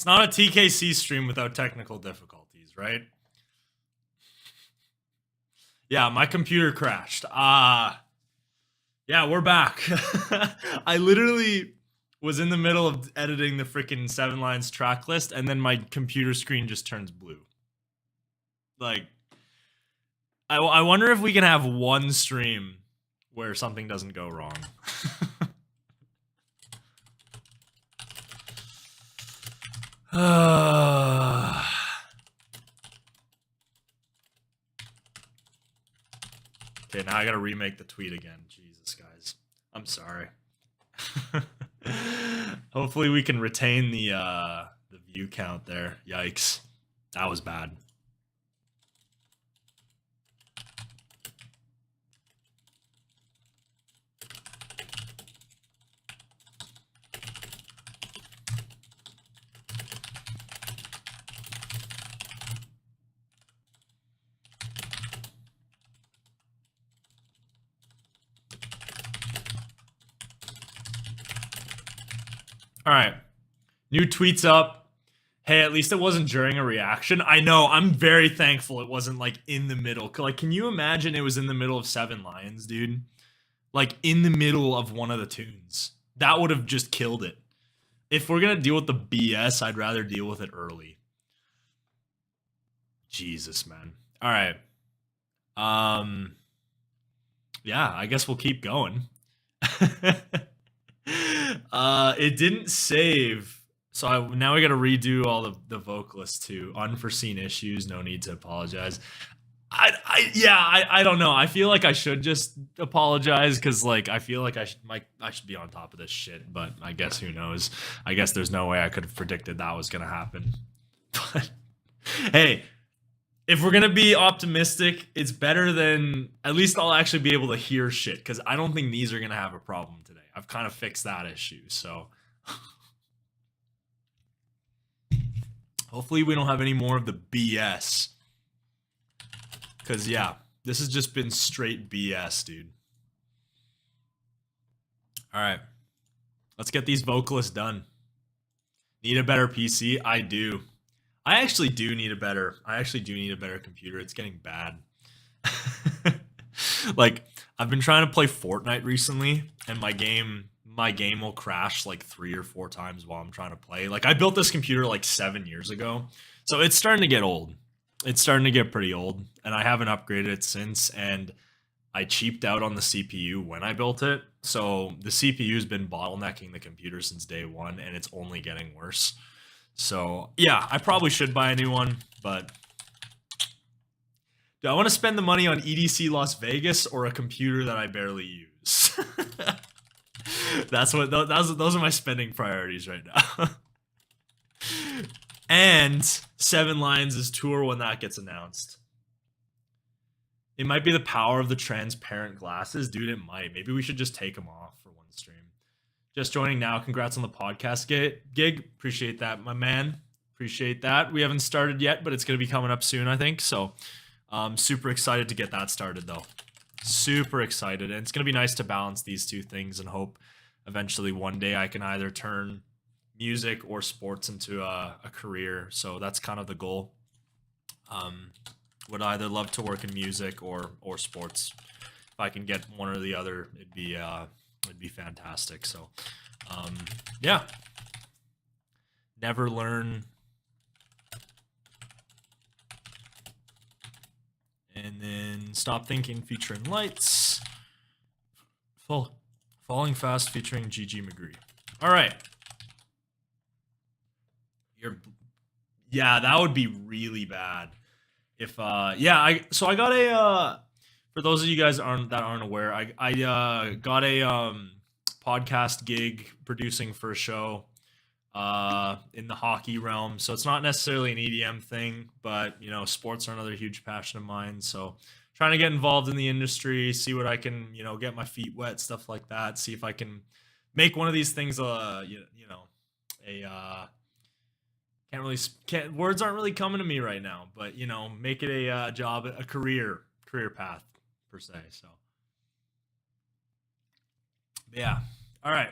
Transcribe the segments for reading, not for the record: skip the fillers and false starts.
not a TKC stream without technical difficulties, right? Yeah, my computer crashed. Yeah, we're back. I literally was in the middle of editing the freaking 7 Lines track list, and then my computer screen just turns blue. Like, I wonder if we can have one stream where something doesn't go wrong. Okay, now I gotta remake the tweet again. Jesus, guys. I'm sorry. Hopefully we can retain the view count there. Yikes. That was bad. All right. New tweets up. Hey, at least it wasn't during a reaction. I know. I'm very thankful it wasn't like in the middle. Like, can you imagine it was in the middle of 7 Lions, dude? Like in the middle of one of the tunes. That would have just killed it. If we're going to deal with the BS, I'd rather deal with it early. Jesus, man. All right. Yeah, I guess we'll keep going. It didn't save, so now we got to redo all the vocalists too. Unforeseen issues, no need to apologize. I don't know. I feel like I should just apologize because like I feel like I should be on top of this shit. But I guess who knows? I guess there's no way I could have predicted that was gonna happen. But hey, if we're gonna be optimistic, it's better than at least I'll actually be able to hear shit because I don't think these are gonna have a problem today. I've kind of fixed that issue, so hopefully we don't have any more of the BS. Because, yeah, this has just been straight BS, dude. All right. Let's get these vocalists done. Need a better PC? I do. I actually do need a better computer. It's getting bad. Like, I've been trying to play Fortnite recently, and my game will crash like 3 or 4 times while I'm trying to play. Like, I built this computer like 7 years ago, so it's starting to get old. It's starting to get pretty old, and I haven't upgraded it since, and I cheaped out on the CPU when I built it, so the CPU's been bottlenecking the computer since day one, and it's only getting worse. So, yeah, I probably should buy a new one, but do I want to spend the money on EDC Las Vegas or a computer that I barely use? Those are my spending priorities right now. And 7 Lions' tour when that gets announced. It might be the power of the transparent glasses. Dude, it might. Maybe we should just take them off for one stream. Just joining now. Congrats on the podcast gig. Appreciate that, my man. Appreciate that. We haven't started yet, but it's going to be coming up soon, I think. So I'm super excited to get that started, though. Super excited. And it's going to be nice to balance these two things and hope eventually one day I can either turn music or sports into a career. So that's kind of the goal. Would either love to work in music or sports. If I can get one or the other, it'd be fantastic. So yeah, never learn. And then Stop Thinking featuring Lights. Falling Fast featuring GG McGree. All right. Yeah, that would be really bad. If yeah, I got a for those of you guys that aren't aware, I got a podcast gig producing for a show in the hockey realm. So it's not necessarily an EDM thing, but you know, sports are another huge passion of mine. So trying to get involved in the industry, see what I can, you know, get my feet wet, stuff like that. See if I can make one of these things, words aren't really coming to me right now, but you know, make it a job, a career path per se. So yeah. All right.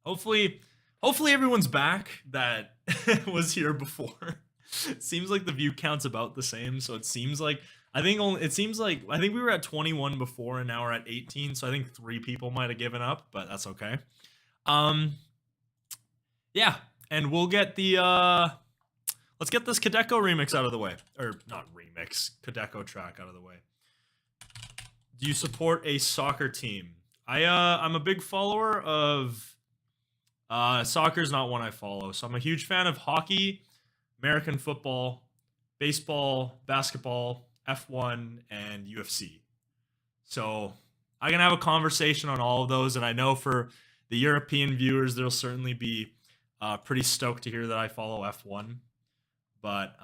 Hopefully everyone's back that was here before. It seems like the view count's about the same, so it seems like I think we were at 21 before and now we're at 18, so I think 3 people might have given up, but that's okay. Yeah, and we'll get the let's get this Kadeco remix out of the way. Or not remix, Kadeco track out of the way. Do you support a soccer team? I'm a big follower of soccer's not one I follow. So I'm a huge fan of hockey, American football, baseball, basketball, F1, and UFC. So I can have a conversation on all of those, and I know for the European viewers, they'll certainly be pretty stoked to hear that I follow F1. But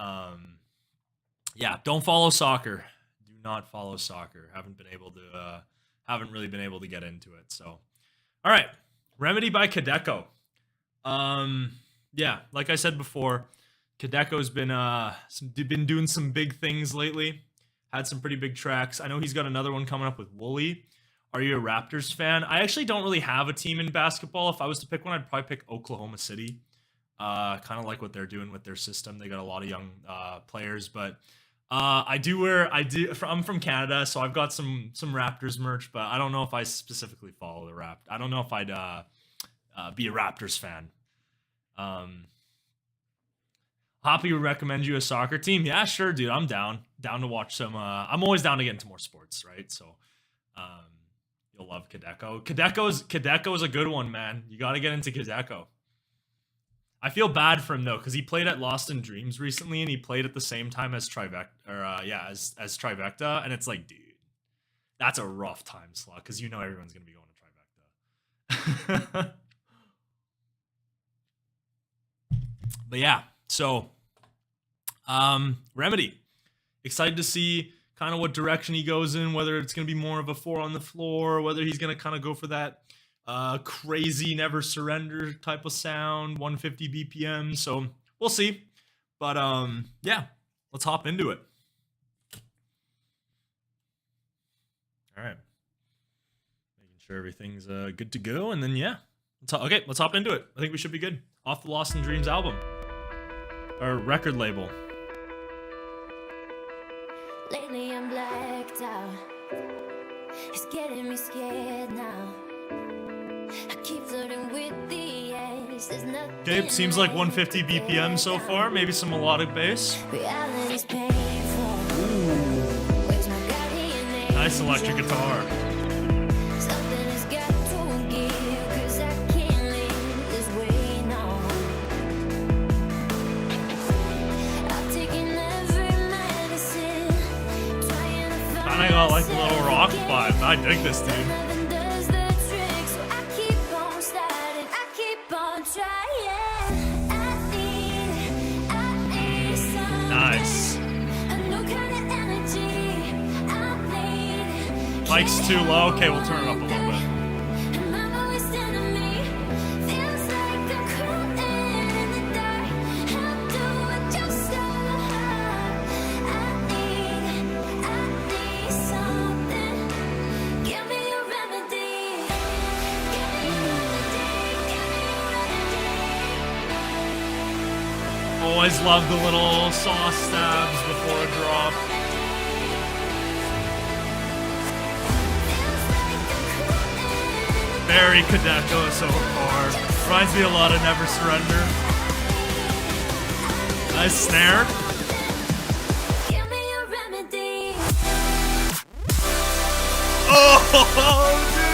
yeah, don't follow soccer. Do not follow soccer. Haven't really been able to get into it. So, all right, Remedy by Kadeco. Yeah, like I said before, Kadeco's been doing some big things lately. Had some pretty big tracks. I know he's got another one coming up with Wooli. Are you a Raptors fan? I actually don't really have a team in basketball. If I was to pick one, I'd probably pick Oklahoma City. Kind of like what they're doing with their system. They got a lot of young players, but I'm from Canada, so I've got some Raptors merch, but I don't know if I specifically follow the Raptors. I don't know if I'd be a Raptors fan. Hoppy would recommend you a soccer team. Yeah, sure, dude. I'm down to watch some. I'm always down to get into more sports, right? So, you'll love Kadeco. Kadeco is a good one, man. You got to get into Kadeco. I feel bad for him though, because he played at Lost in Dreams recently, and he played at the same time as Trivecta, as Trivecta, and it's like, dude, that's a rough time slot because you know everyone's gonna be going to Trivecta. But yeah, so Remedy, excited to see kind of what direction he goes in, whether it's gonna be more of a 4 on the floor, whether he's gonna kind of go for that crazy never surrender type of sound, 150 BPM. So we'll see. But yeah, let's hop into it. All right, making sure everything's good to go, and then yeah, let's hop into it. I think we should be good. Off the Lost in Dreams album, or record label. Lately I'm blacked out. It's getting me scared now. I keep flirting with the edge. There's nothing. Okay, seems like 150 BPM so far. Maybe some melodic bass. Reality's painful. Where's my guardian? Nice electric guitar. Something has got to give, 'cause I can't live this way now. I've taken every medicine, trying to find Kinda got like a little rock vibe. I dig this, dude. Nice. Mic's too low. Okay, we'll turn it up a little bit. Always love the little sauce stabs before a drop. Very Kadeco so far. Reminds me a lot of Never Surrender. Nice snare. Oh, dude.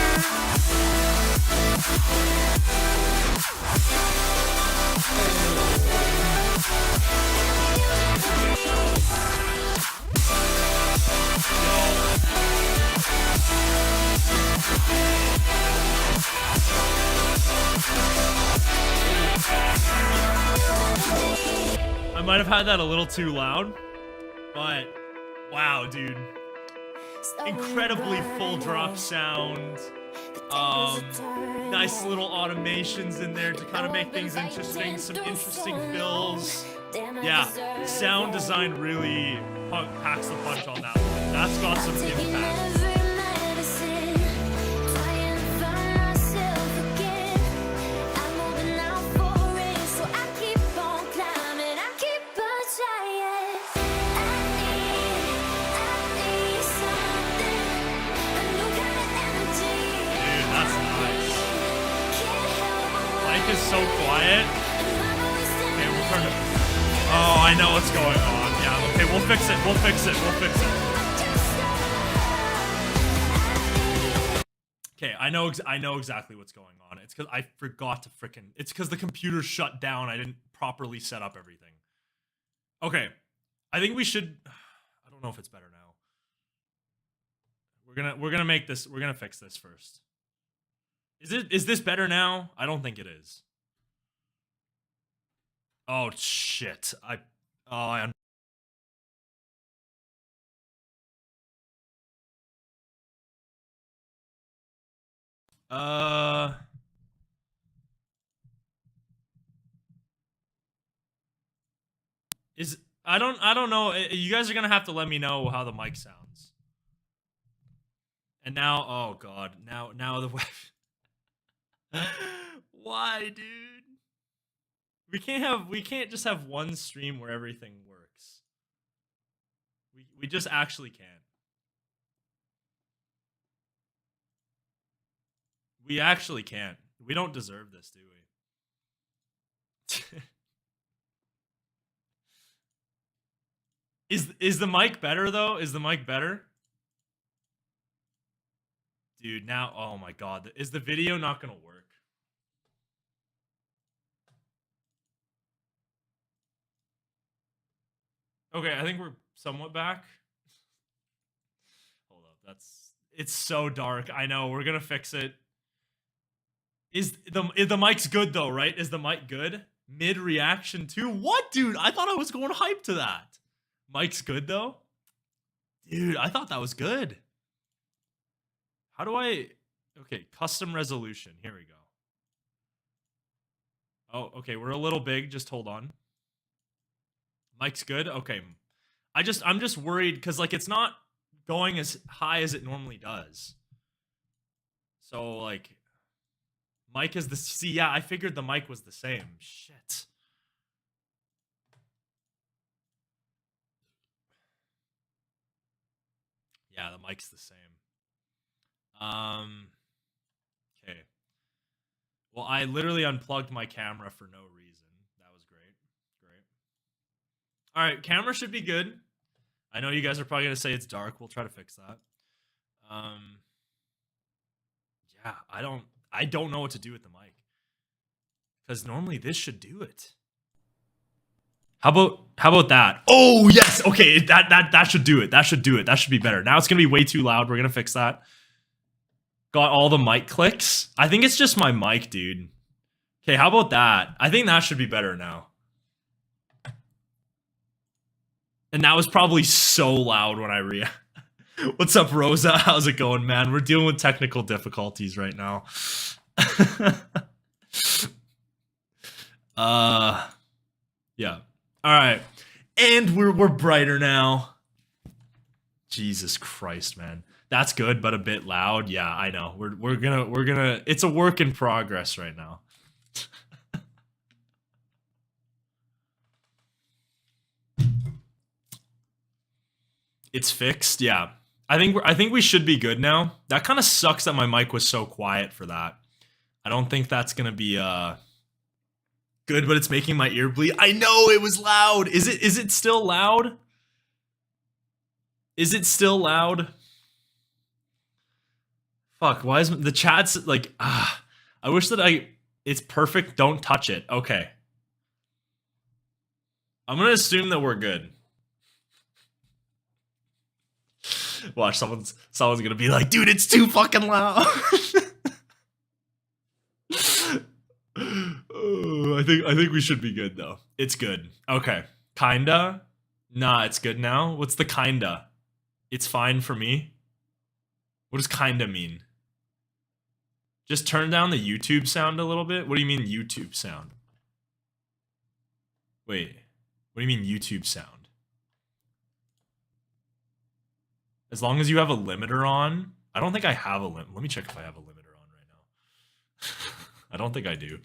I might have had that a little too loud, but wow, dude. Incredibly full drop sound. Nice little automations in there to kind of make things interesting. Some interesting fills. Yeah, sound design really packs the punch on that one. That's got some impact. is so quiet. Okay, we'll turn it. Oh, I know what's going on. Yeah, okay, we'll fix it. We'll fix it. We'll fix it. Okay, I know exactly what's going on. It's because I forgot to frickin'. It's because the computer shut down. I didn't properly set up everything. Okay, I think we should. I don't know if it's better now. We're gonna make this. We're gonna fix this first. Is this better now? I don't think it is. Oh shit! I don't know. You guys are gonna have to let me know how the mic sounds. And now, oh god, now the web. Why, dude? We can't just have one stream where everything works. We just actually can't. We actually can't. We don't deserve this, do we? Is the mic better though? Is the mic better? Dude, now, oh my god, is the video not gonna work? Okay, I think we're somewhat back. Hold up, it's so dark. I know, we're gonna fix it. Is the mic's good though, right? Is the mic good? Mid reaction too? What, dude? I thought I was going hype to that. Mic's good though? Dude, I thought that was good. How do I... Okay, custom resolution. Here we go. Oh, okay, we're a little big. Just hold on. Mic's good? Okay. I'm just worried because, like, it's not going as high as it normally does. So, like, mic is the... See, yeah, I figured the mic was the same. Shit. Yeah, the mic's the same. Okay. Well, I literally unplugged my camera for no reason. That was great. Great. All right, camera should be good. I know you guys are probably gonna say it's dark. We'll try to fix that. Yeah, I don't know what to do with the mic. Because normally this should do it. How about that? Oh yes, okay, that should do it. That should do it. That should be better. Now it's gonna be way too loud. We're gonna fix that. Got all the mic clicks. I think it's just my mic, dude. Okay, how about that? I think that should be better now. And that was probably so loud when I What's up, Rosa? How's it going, man? We're dealing with technical difficulties right now. Yeah. All right. And we're brighter now. Jesus Christ, man. That's good, but a bit loud. Yeah, I know. We're gonna it's a work in progress right now. It's fixed. Yeah. I think we should be good now. That kind of sucks that my mic was so quiet for that. I don't think that's going to be good, but it's making my ear bleed. I know it was loud. Is it still loud? Is it still loud? Fuck, why is the chat's like, I wish that it's perfect, don't touch it. Okay. I'm going to assume that we're good. Watch, someone's going to be like, dude, it's too fucking loud. Oh, I think we should be good though. It's good. Okay. Kinda? Nah, it's good now. What's the kinda? It's fine for me. What does kinda mean? Just turn down the YouTube sound a little bit? What do you mean YouTube sound? Wait. What do you mean YouTube sound? As long as you have a limiter on. I don't think I have a limit. Let me check if I have a limiter on right now. I don't think I do.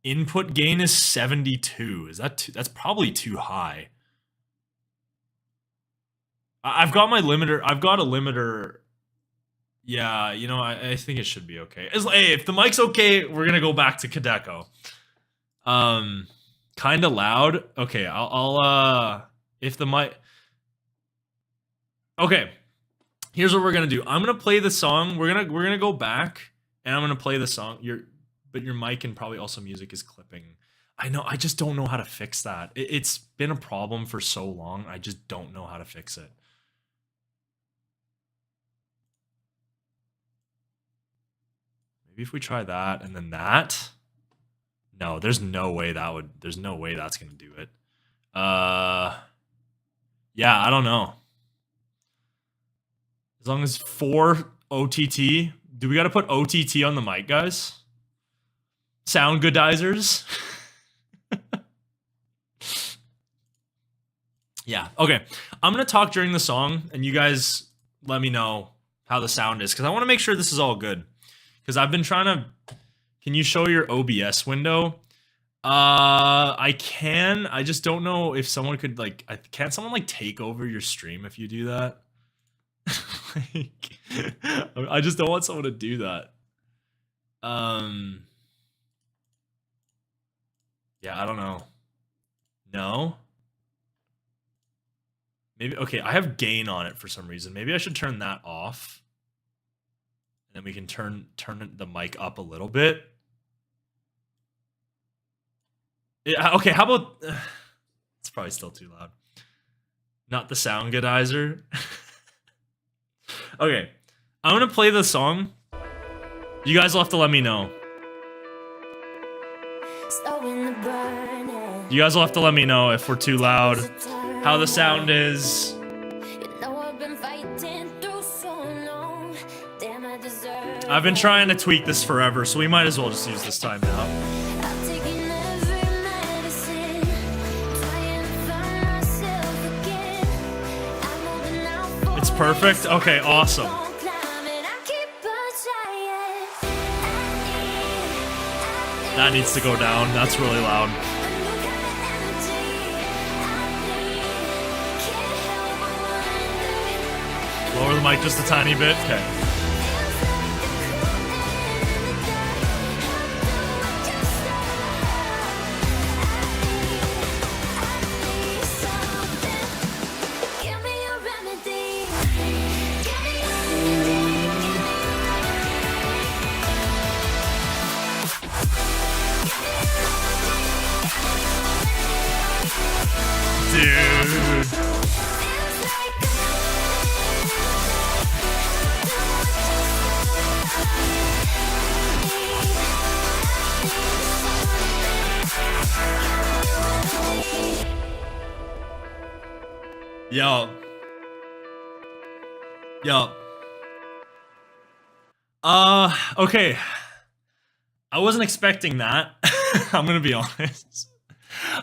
Input gain is 72. Is that that's probably too high. I've got my limiter. I've got a limiter Yeah, you know, I think it should be okay. Hey, if the mic's okay, we're gonna go back to Kadeco. Kind of loud. Okay, I'll if the mic. Okay, here's what we're gonna do. I'm gonna play the song. We're gonna go back, and I'm gonna play the song. But your mic and probably also music is clipping. I know. I just don't know how to fix that. It's been a problem for so long. I just don't know how to fix it. Maybe if we try that and then that. No, there's no way there's no way that's gonna do it. Yeah, I don't know. As long as 4 OTT. Do we gotta put OTT on the mic, guys? Sound goodizers? Yeah, okay. I'm gonna talk during the song, and you guys let me know how the sound is, because I want to make sure this is all good. Because I've been trying to... Can you show your OBS window? I can. I just don't know if someone could, like... Can't someone, like, take over your stream if you do that? Like, I just don't want someone to do that. Yeah, I don't know. No? Maybe, okay, I have gain on it for some reason. Maybe I should turn that off. And then we can turn the mic up a little bit. Yeah, okay, how about... It's probably still too loud. Not the sound goodizer. Okay, I'm gonna play the song. You guys will have to let me know. You guys will have to let me know if we're too loud, how the sound is. I've been trying to tweak this forever, so we might as well just use this time now. It's perfect? Okay, awesome. That needs to go down. That's really loud. Lower the mic just a tiny bit. Okay. Dude. Yo. Okay. I wasn't expecting that. I'm gonna be honest.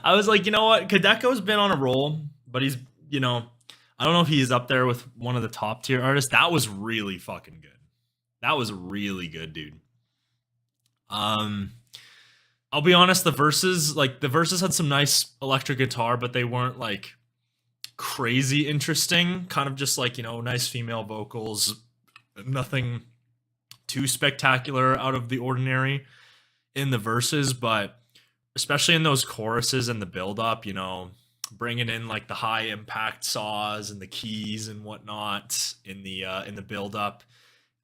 I was like, you know what? Kadeco's been on a roll, but he's, you know, I don't know if he's up there with one of the top tier artists. That was really fucking good. That was really good, dude. I'll be honest, the verses had some nice electric guitar, but they weren't like crazy interesting. Kind of just like, you know, nice female vocals. Nothing too spectacular out of the ordinary in the verses, but especially in those choruses and the build up, you know, bringing in like the high impact saws and the keys and whatnot in the build up,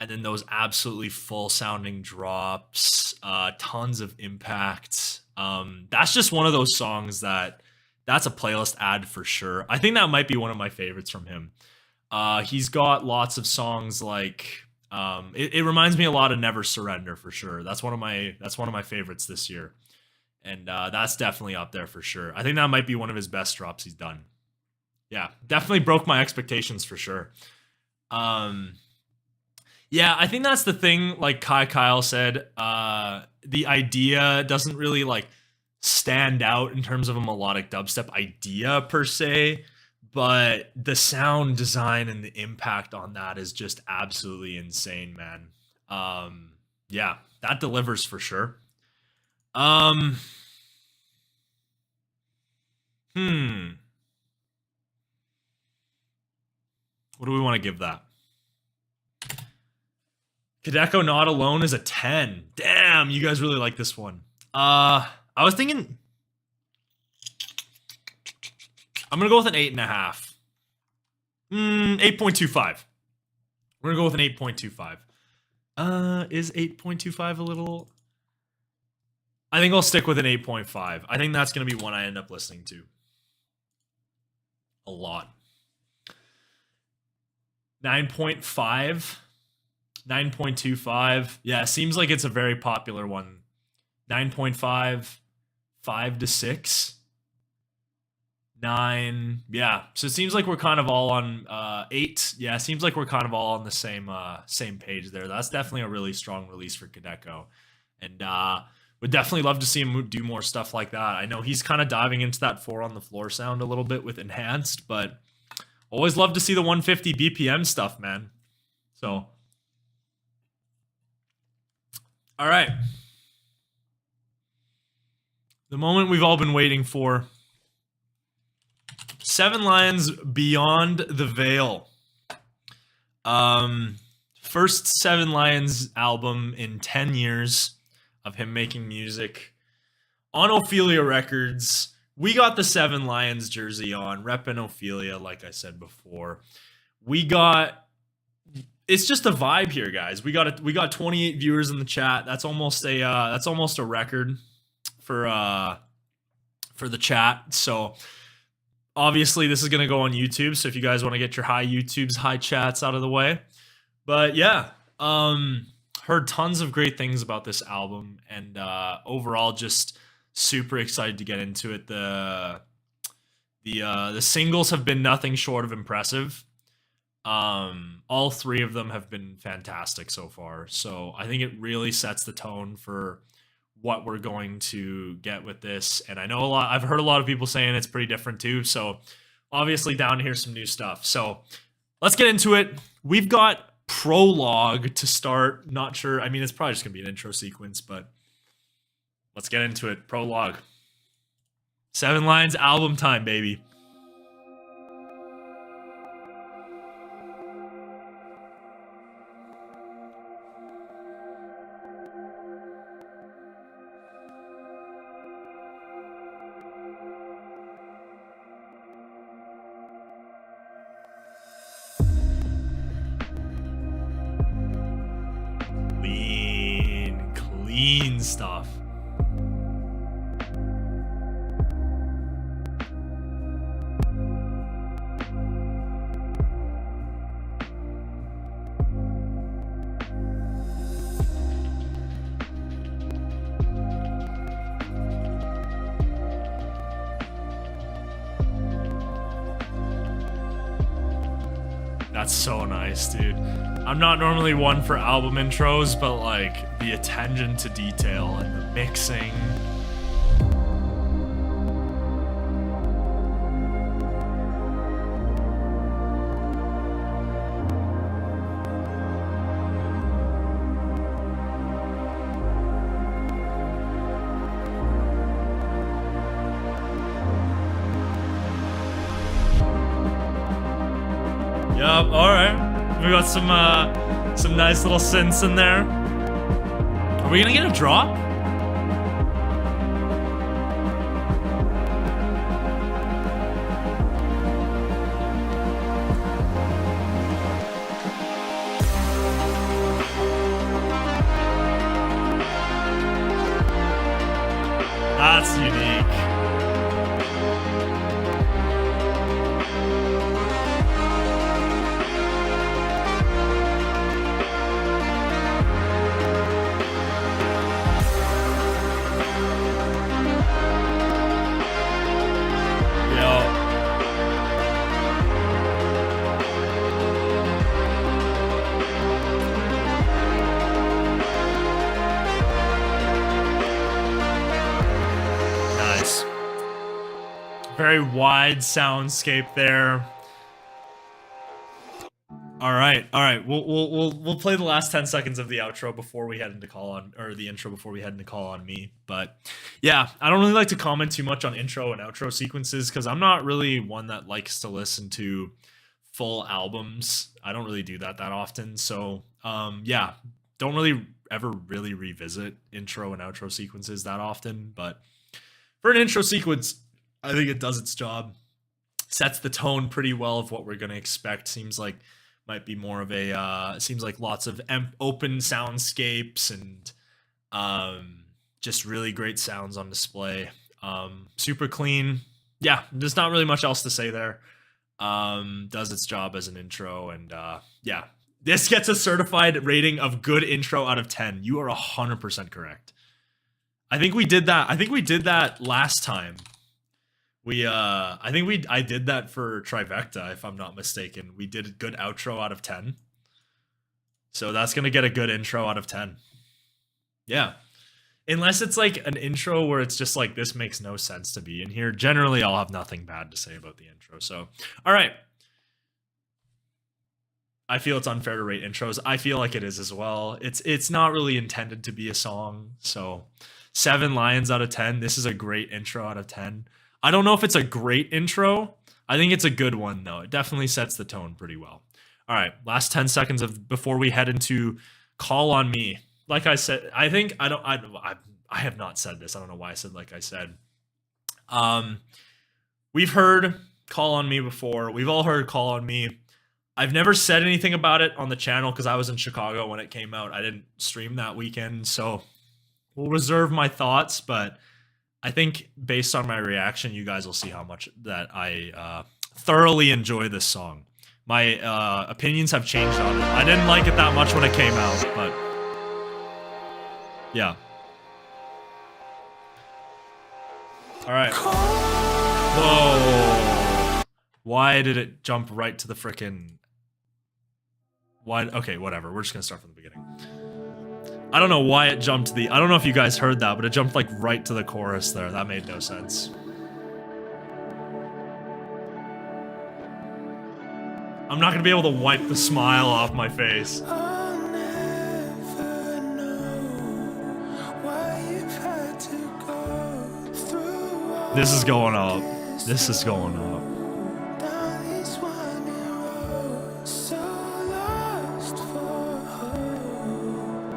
and then those absolutely full sounding drops, tons of impact. That's just one of those songs that's a playlist ad for sure. I think that might be one of my favorites from him. He's got lots of songs like it reminds me a lot of Never Surrender for sure. That's one of my favorites this year. And that's definitely up there for sure. I think that might be one of his best drops he's done. Yeah, definitely broke my expectations for sure. Yeah, I think that's the thing, like Kyle said, the idea doesn't really like stand out in terms of a melodic dubstep idea per se, but the sound design and the impact on that is just absolutely insane, man. Yeah, that delivers for sure. What do we want to give that? Kadeco Not Alone is a 10. Damn, you guys really like this one. I was thinking I'm gonna go with an 8.5. 8.25. We're gonna go with an 8.25. Is 8.25 a little? I think I'll stick with an 8.5. I think that's gonna be one I end up listening to a lot. 9.5. 9.25. Yeah, seems like it's a very popular one. 9.5, 5 to 6. 9. Yeah, so it seems like we're kind of all on 8. Yeah, it seems like we're kind of all on the same page there. That's definitely a really strong release for Kadeco. And would definitely love to see him do more stuff like that. I know he's kind of diving into that 4 on the floor sound a little bit with Enhanced, but always love to see the 150 BPM stuff, man. So, all right. The moment we've all been waiting for. 7 Lions Beyond the Veil. First 7 Lions album in 10 years of him making music on Ophelia Records. We got the 7 Lions jersey on, reppin' Ophelia, like I said before. It's just a vibe here, guys. We got 28 viewers in the chat. That's almost a record for the chat. So obviously this is gonna go on YouTube. So if you guys want to get your high YouTubes, high chats out of the way. But yeah, heard tons of great things about this album, and overall just super excited to get into it. The singles have been nothing short of impressive. All 3 of them have been fantastic so far. So I think it really sets the tone for what we're going to get with this. And I know I've heard a lot of people saying it's pretty different too. So obviously down to hear some new stuff. So let's get into it. We've got prologue to start. Not sure. I mean, it's probably just gonna be an intro sequence, but let's get into it. Prologue. 7 Lions album time, baby. Clean stuff. That's so nice, dude. I'm not normally one for album intros, but like the attention to detail and the mixing. Yup, alright. We got some nice little synths in there. Are we gonna get a drop? That's unique. Very wide soundscape there. All right. We'll play the last 10 seconds of the outro before we head into call on, or the intro before we head into call on me. But yeah, I don't really like to comment too much on intro and outro sequences because I'm not really one that likes to listen to full albums. I don't really do that often. So yeah, don't really ever really revisit intro and outro sequences that often, but for an intro sequence, I think it does its job. Sets the tone pretty well of what we're going to expect. Seems like might be more of a seems like lots of open soundscapes and just really great sounds on display. Super clean. Yeah, there's not really much else to say there. Does its job as an intro, and yeah, this gets a certified rating of good intro out of 10. You are 100% correct. I think we did that last time. I did that for Trivecta, if I'm not mistaken. We did a good outro out of 10. So that's going to get a good intro out of 10. Yeah. Unless it's like an intro where it's just like, this makes no sense to be in here. Generally, I'll have nothing bad to say about the intro. So, all right. I feel it's unfair to rate intros. I feel like it is as well. It's not really intended to be a song. So 7 lions out of 10. This is a great intro out of 10. I don't know if it's a great intro. I think it's a good one, though. It definitely sets the tone pretty well. All right, last 10 seconds before we head into Call on Me. Like I said, I have not said this. I don't know why I said like I said. We've heard Call on Me before. We've all heard Call on Me. I've never said anything about it on the channel because I was in Chicago when it came out. I didn't stream that weekend, so we'll reserve my thoughts, but I think based on my reaction, you guys will see how much that I thoroughly enjoy this song. My opinions have changed on it. I didn't like it that much when it came out, but yeah. All right. Whoa. Why did it jump right to the frickin'... Why? Okay, whatever. We're just gonna start from the beginning. I don't know why it jumped to I don't know if you guys heard that, but it jumped like right to the chorus there. That made no sense. I'm not gonna be able to wipe the smile off my face. This is going up. This is going up.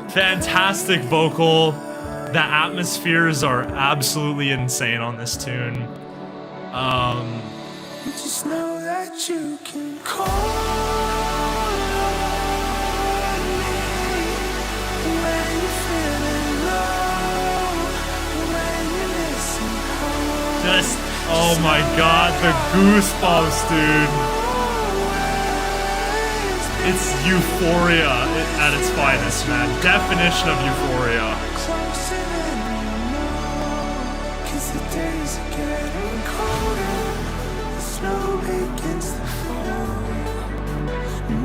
Fantastic vocal. The atmospheres are absolutely insane on this tune. You just know that you can call on me when you're feeling low, when you're missing home. Just, oh my god, the goosebumps, dude. It's euphoria at its finest, man. Definition of euphoria. Closer than you know, 'cause the days are getting colder, the snow begins to fall.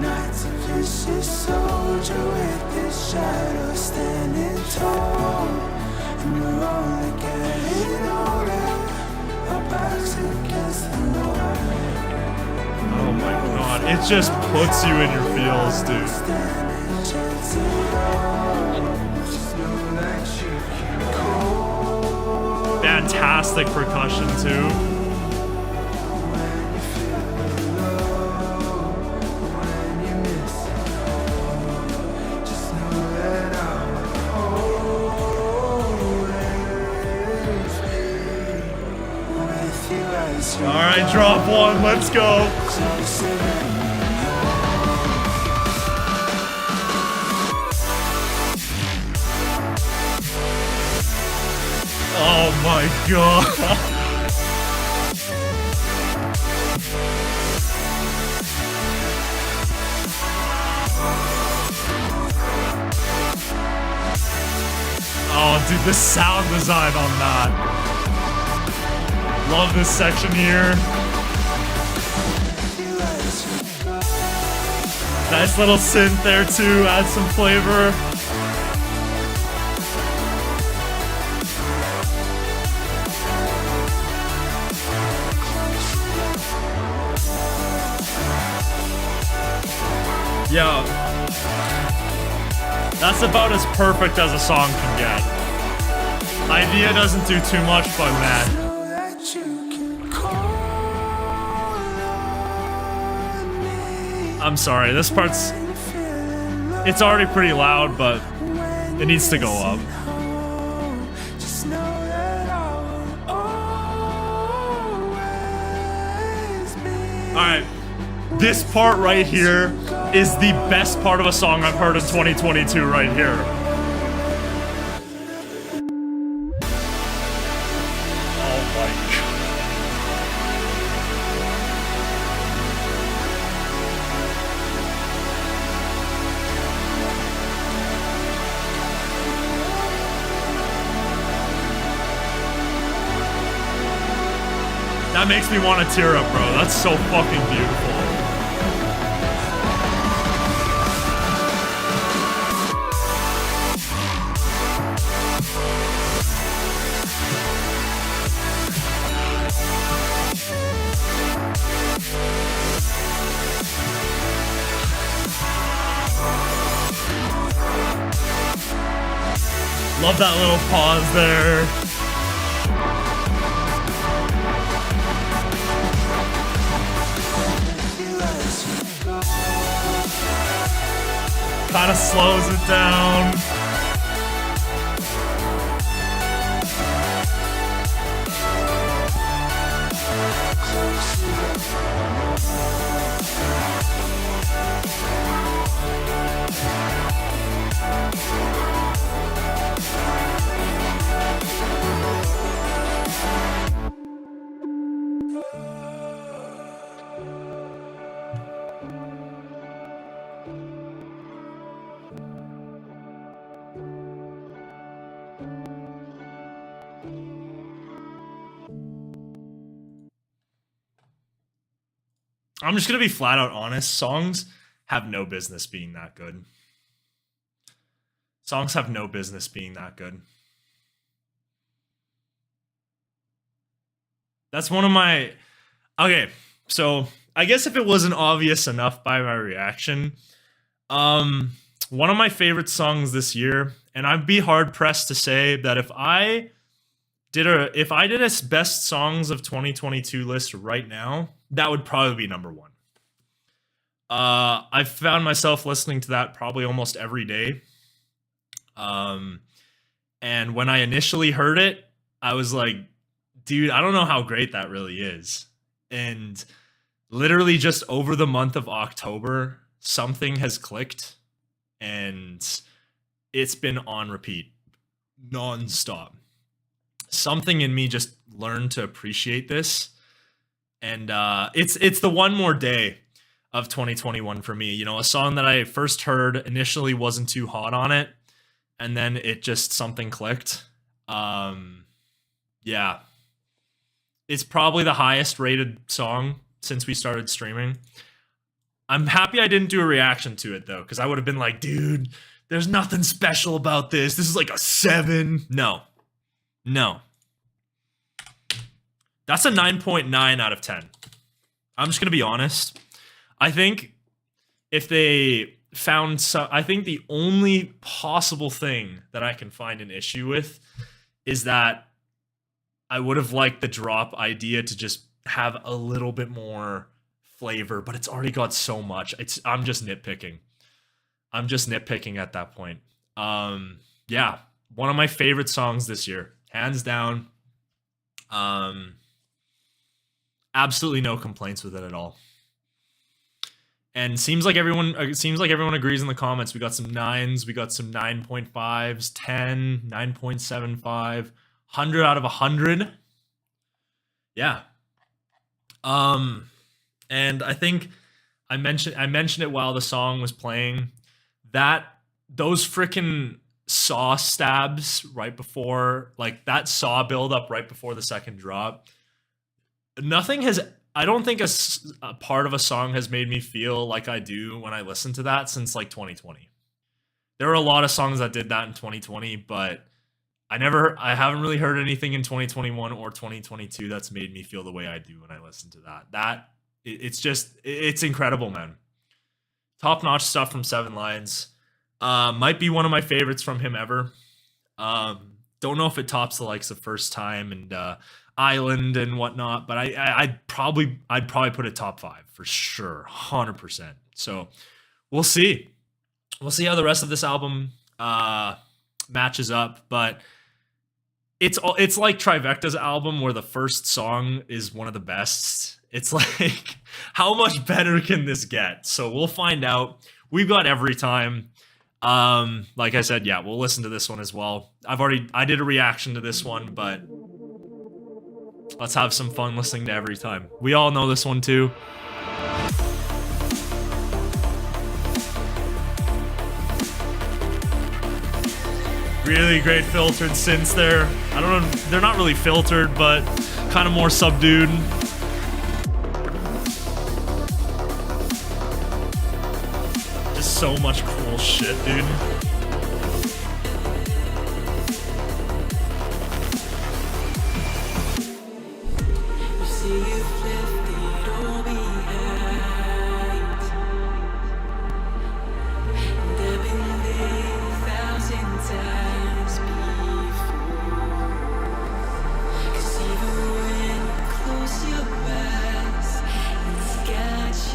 Night's a vicious soldier with his shadow standing tall, and we're only getting older, our backs against the wall. Oh my god, it just puts you in your feels, dude. Fantastic percussion, too. Alright, drop one, let's go. Oh my god. Oh, dude, the sound design on that. Love this section here. Nice little synth there too, add some flavor. Yeah. That's about as perfect as a song can get. Idea doesn't do too much, but man. I'm sorry, this part's... It's already pretty loud, but it needs to go up. Just know that I will always be. All right, this part right here is the best part of a song I've heard in 2022 right here. Oh my God. That makes me want to tear up, bro. That's so fucking beautiful. Love that little pause there. Kind of slows it down. I'm just gonna be flat out honest. Songs have no business being that good. Songs have no business being that good. That's one of my... Okay, so I guess if it wasn't obvious enough by my reaction, one of my favorite songs this year, and I'd be hard pressed to say that if I did a best songs of 2022 list right now, that would probably be number one. I've found myself listening to that probably almost every day. And when I initially heard it, I was like, dude, I don't know how great that really is. And literally just over the month of October, something has clicked and it's been on repeat nonstop. Something in me just learned to appreciate this. And it's the One More Day of 2021 for me. You know, a song that I first heard initially wasn't too hot on it, and then it just something clicked. Yeah. It's probably the highest rated song since we started streaming. I'm happy I didn't do a reaction to it though, because I would have been like, dude, there's nothing special about this. This is like a 7. No. That's a 9.9 out of 10. I'm just going to be honest. I think if they found some... I think the only possible thing that I can find an issue with is that I would have liked the drop idea to just have a little bit more flavor, but it's already got so much. I'm just nitpicking. I'm just nitpicking at that point. Yeah, one of my favorite songs this year, hands down. Absolutely no complaints with it at all. And seems like everyone agrees in the comments. We got some 9s, we got some 9.5s, 10, 9.75, 100 out of 100. Yeah. And I think I mentioned it while the song was playing, that those freaking saw stabs right before, like that saw build up right before the second drop. I don't think a part of a song has made me feel like I do when I listen to that since like 2020. There were a lot of songs that did that in 2020, but I haven't really heard anything in 2021 or 2022 that's made me feel the way I do when I listen to that. It's incredible, man. Top-notch stuff from Seven Lions. Might be one of my favorites from him ever. Don't know if it tops the likes of First Time and Island and whatnot, but I'd probably put it top 5 for sure, 100%. So we'll see. We'll see how the rest of this album matches up, but it's like Trivecta's album where the first song is one of the best. It's like, how much better can this get? So we'll find out. We've got Every Time. Like I said, yeah, we'll listen to this one as well. I did a reaction to this one, but let's have some fun listening to Every Time. We all know this one too. Really great filtered synths there. I don't know, they're not really filtered, but kind of more subdued. Just so much cool shit, dude.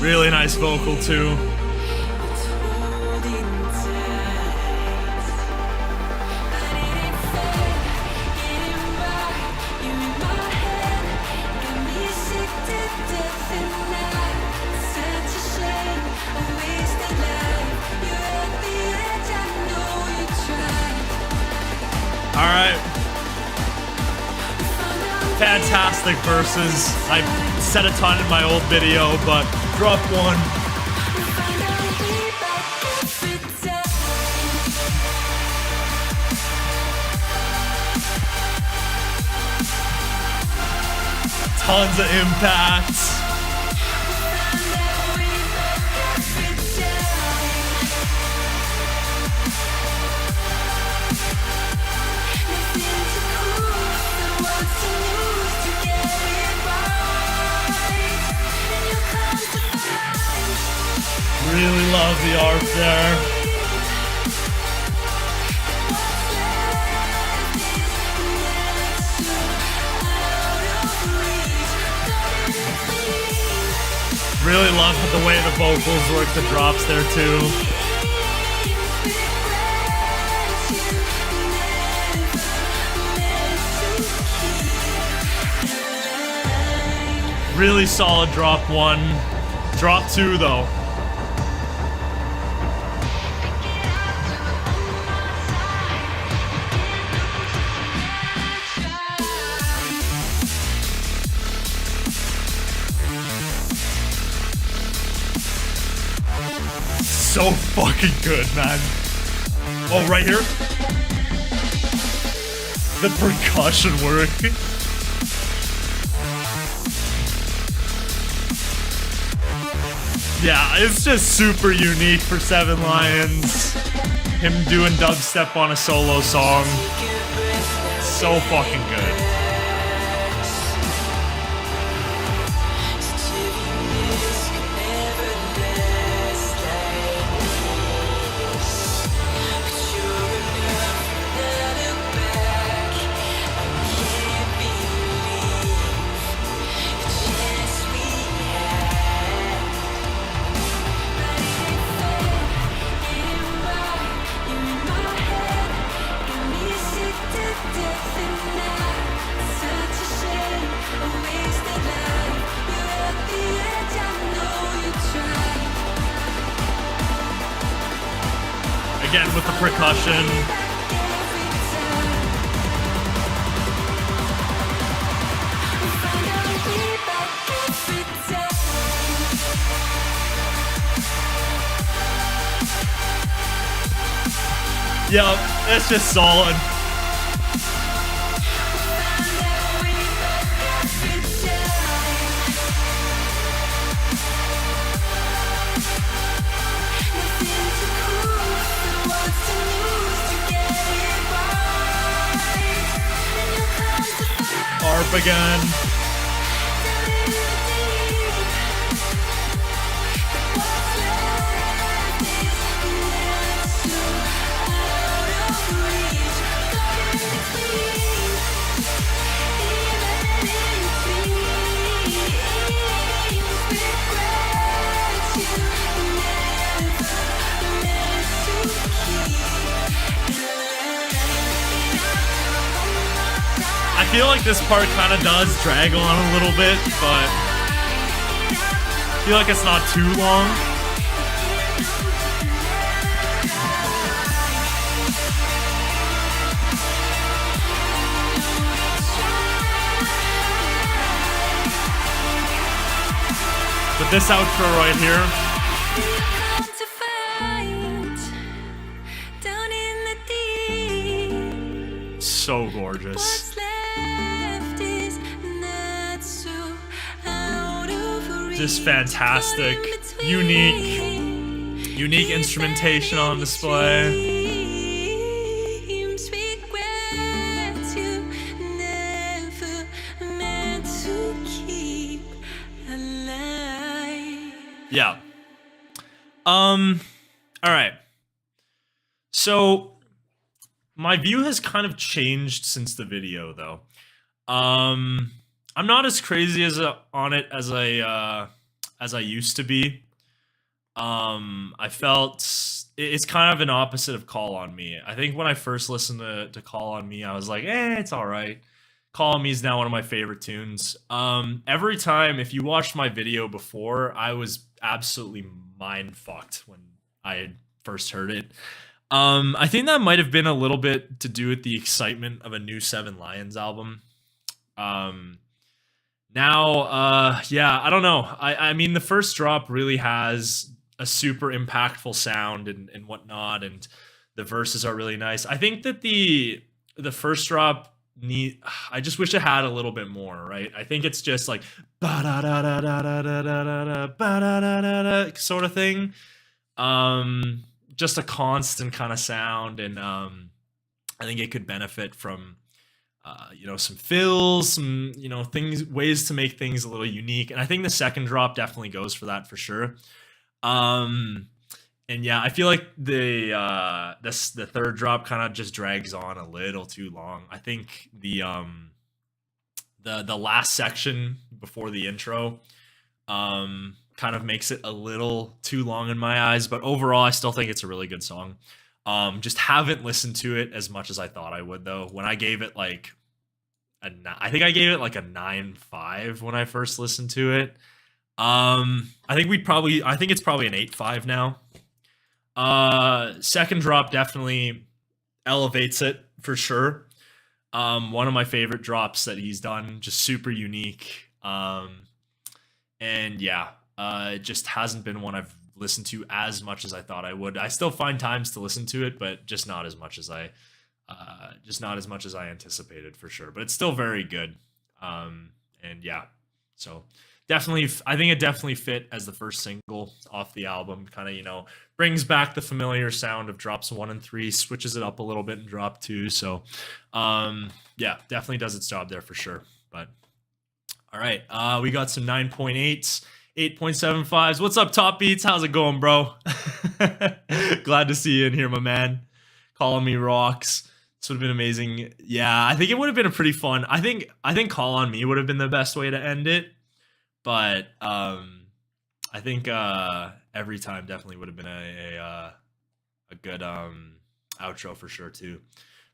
Really nice vocal too. Alright. Fantastic verses. I said a ton in my old video, but drop one. Tons of impact. Really love the art there. Really love the way the vocals work the drops there too. Really solid drop one. Drop two though. So fucking good, man. Oh, right here? The percussion work. Yeah, it's just super unique for Seven Lions. Him doing dubstep on a solo song. So fucking good. Again with the percussion. Yep, it's just solid. Harp again. feel like this part kind of does drag on a little bit, but I feel like it's not too long. But this outro right here, so gorgeous. Just fantastic, unique instrumentation on display. Yeah. All right. So my view has kind of changed since the video, though. I'm not as crazy on it as I used to be. I felt it's kind of an opposite of Call on Me. I think when I first listened to Call on Me, I was like, it's all right. Call on Me is now one of my favorite tunes. Every time, if you watched my video before, I was absolutely mind fucked when I had first heard it. I think that might have been a little bit to do with the excitement of a new Seven Lions album. Yeah, I don't know. I mean, the first drop really has a super impactful sound and whatnot, and the verses are really nice. I think that the first drop I just wish it had a little bit more, right? I think it's just like sort of thing. Just a constant kind of sound, and I think it could benefit from some fills, some ways to make things a little unique. And I think the second drop definitely goes for that for sure. And yeah, I feel like the third drop kind of just drags on a little too long. I think the last section before the intro kind of makes it a little too long in my eyes, but overall I still think it's a really good song. Just haven't listened to it as much as I thought I would, though. When I gave it like I think I gave it like a 9.5 when I first listened to it. I think it's probably an 8.5 now. Second drop definitely elevates it for sure. One of my favorite drops that he's done, just super unique. And yeah, it just hasn't been one I've listened to as much as I thought I would. I still find times to listen to it, but just not as much as I anticipated for sure. But it's still very good. And yeah, so definitely, I think it definitely fit as the first single off the album. Kind of, brings back the familiar sound of drops 1 and 3, switches it up a little bit in drop 2. So, yeah, definitely does its job there for sure. But all right, we got some 9.8s, 8.75s. What's up, Top Beats? How's it going, bro? Glad to see you in here, my man. Call on Me rocks. This would have been amazing. Yeah, I think it would have been a pretty fun. I think Call on Me would have been the best way to end it. But I think Every Time definitely would have been a good outro for sure too.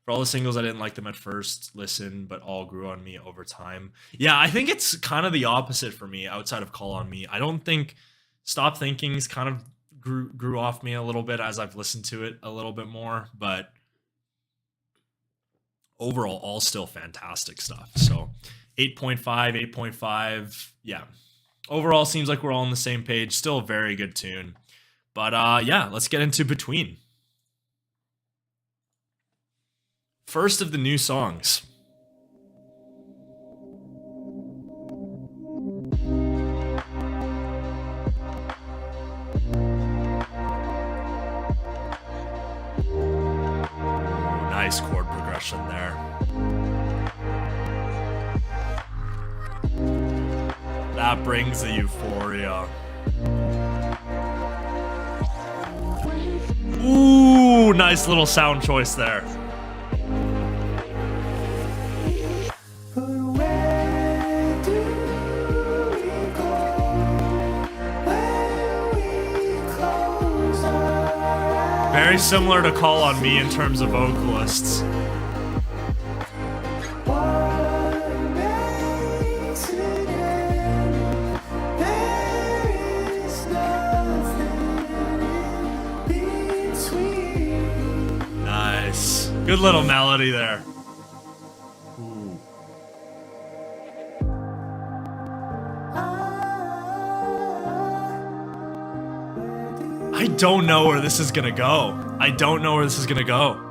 For all the singles, I didn't like them at first listen, but all grew on me over time. Yeah, I think it's kind of the opposite for me outside of Call on Me. I don't think Stop Thinking's kind of grew off me a little bit as I've listened to it a little bit more, but overall, all still fantastic stuff. So 8.5, 8.5, yeah. Overall, seems like we're all on the same page. Still a very good tune. But yeah, let's get into Between. First of the new songs. Ooh, nice chord progression there. That brings the euphoria. Ooh, nice little sound choice there. Very similar to Call on Me in terms of vocalists. Nice. Good little melody there. Ooh. I don't know where this is gonna go. I don't know where this is gonna go.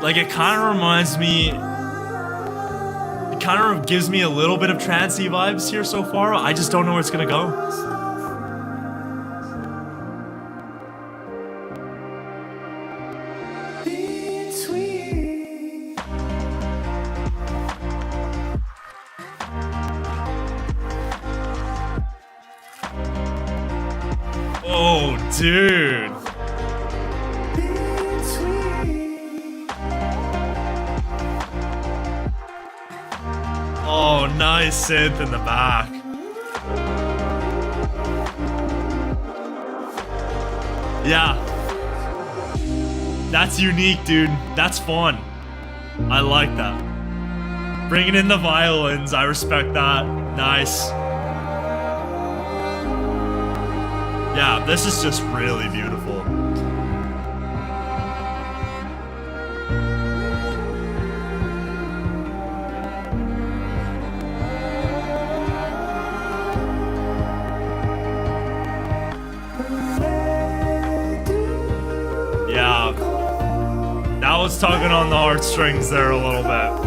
Like, it kind of reminds me... It kind of gives me a little bit of trancey vibes here so far. I just don't know where it's gonna go. Oh, dude. Oh, nice synth in the back. Yeah. That's unique, dude. That's fun. I like that. Bringing in the violins, I respect that. Nice. Yeah, this is just really beautiful. Yeah, that was tugging on the heartstrings there a little bit.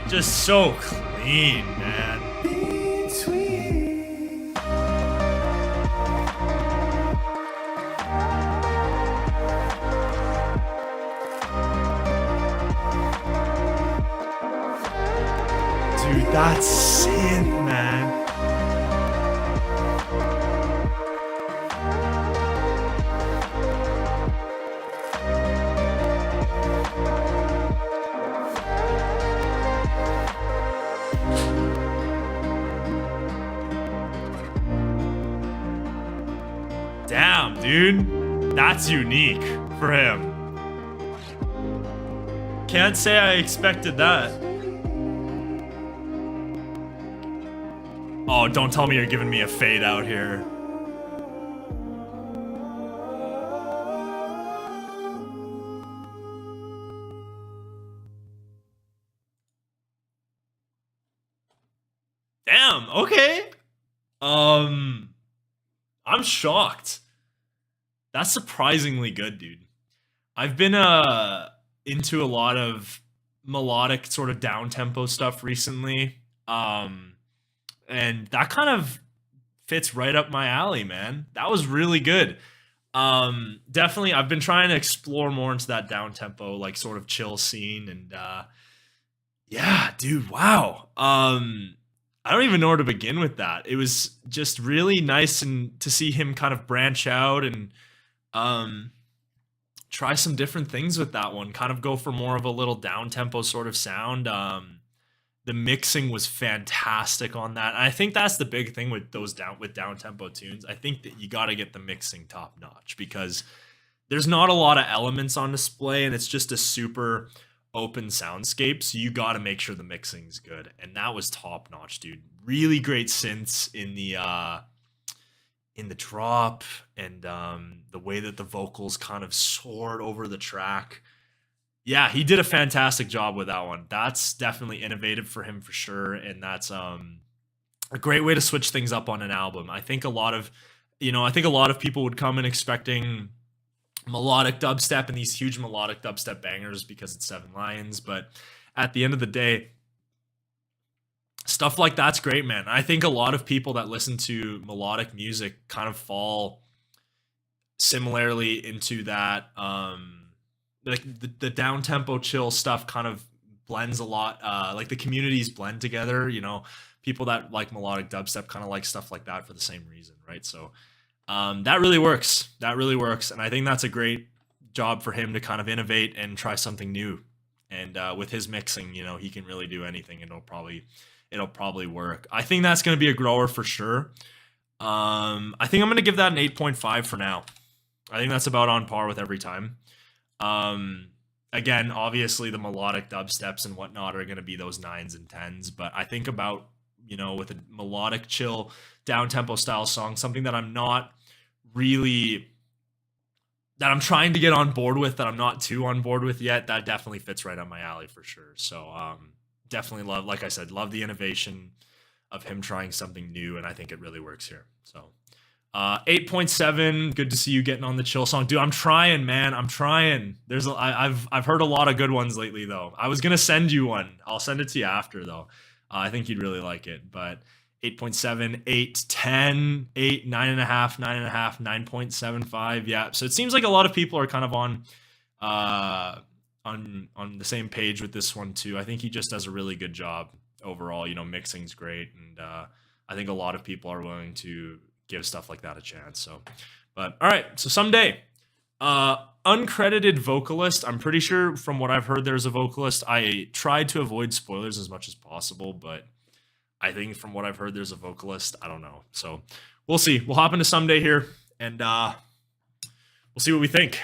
Just so clean, man. Dude, that's synth, man. Damn, dude. That's unique for him. Can't say I expected that. Oh, don't tell me you're giving me a fade out here. Damn, okay. I'm shocked. That's surprisingly good, dude. I've been into a lot of melodic sort of down-tempo stuff recently. And that kind of fits right up my alley, man. That was really good. Definitely, I've been trying to explore more into that down-tempo, like, sort of chill scene. And, yeah, dude, wow. I don't even know where to begin with that. It was just really nice and to see him kind of branch out and try some different things with that one. Kind of go for more of a little down-tempo sort of sound. The mixing was fantastic on that. And I think that's the big thing with those down-tempo tunes. I think that you got to get the mixing top-notch because there's not a lot of elements on display and it's just a super open soundscape, so you got to make sure the mixing's good, and that was top-notch, dude. Really great synths in the drop, and the way that the vocals kind of soared over the track. Yeah, he did a fantastic job with that one. That's definitely innovative for him for sure, and that's a great way to switch things up on an album. I think a lot of people would come in expecting melodic dubstep and these huge melodic dubstep bangers because it's Seven Lions, but at the end of the day, stuff like that's great, man. I think a lot of people that listen to melodic music kind of fall similarly into that like the down tempo chill stuff kind of blends a lot, like the communities blend together, you know. People that like melodic dubstep kind of like stuff like that for the same reason, right? So that really works. That really works. And I think that's a great job for him to kind of innovate and try something new. And with his mixing, you know, he can really do anything. It'll probably work. I think that's going to be a grower for sure. I think I'm going to give that an 8.5 for now. I think that's about on par with every time. Again, obviously the melodic dubsteps and whatnot are going to be those 9s and 10s, but I think about, you know, with a melodic, chill, down-tempo style song, something that I'm not really, that I'm trying to get on board with, that I'm not too on board with yet, that definitely fits right up my alley for sure. So definitely love, like I said, love the innovation of him trying something new, and I think it really works here. So 8.7, good to see you getting on the chill song. Dude, I'm trying, man. I'm trying. I've heard a lot of good ones lately, though. I was going to send you one. I'll send it to you after, though. I think you'd really like it. But 8.7, 8, 10, 8, 9.5, 9.5, 9.75. Yeah, so it seems like a lot of people are kind of on the same page with this one, too. I think he just does a really good job overall. You know, mixing's great, and I think a lot of people are willing to give stuff like that a chance. So, but all right, so Someday, uncredited vocalist. I'm pretty sure from what I've heard there's a vocalist. I tried to avoid spoilers as much as possible, but I think from what I've heard there's a vocalist. I don't know, so we'll see. We'll hop into Someday here, and we'll see what we think.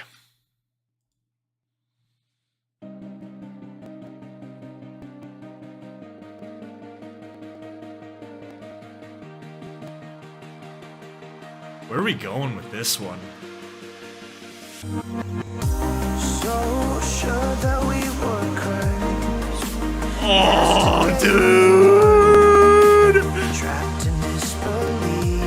Where are we going with this one? So sure that we were cursed. Oh, dude! Trapped in disbelief.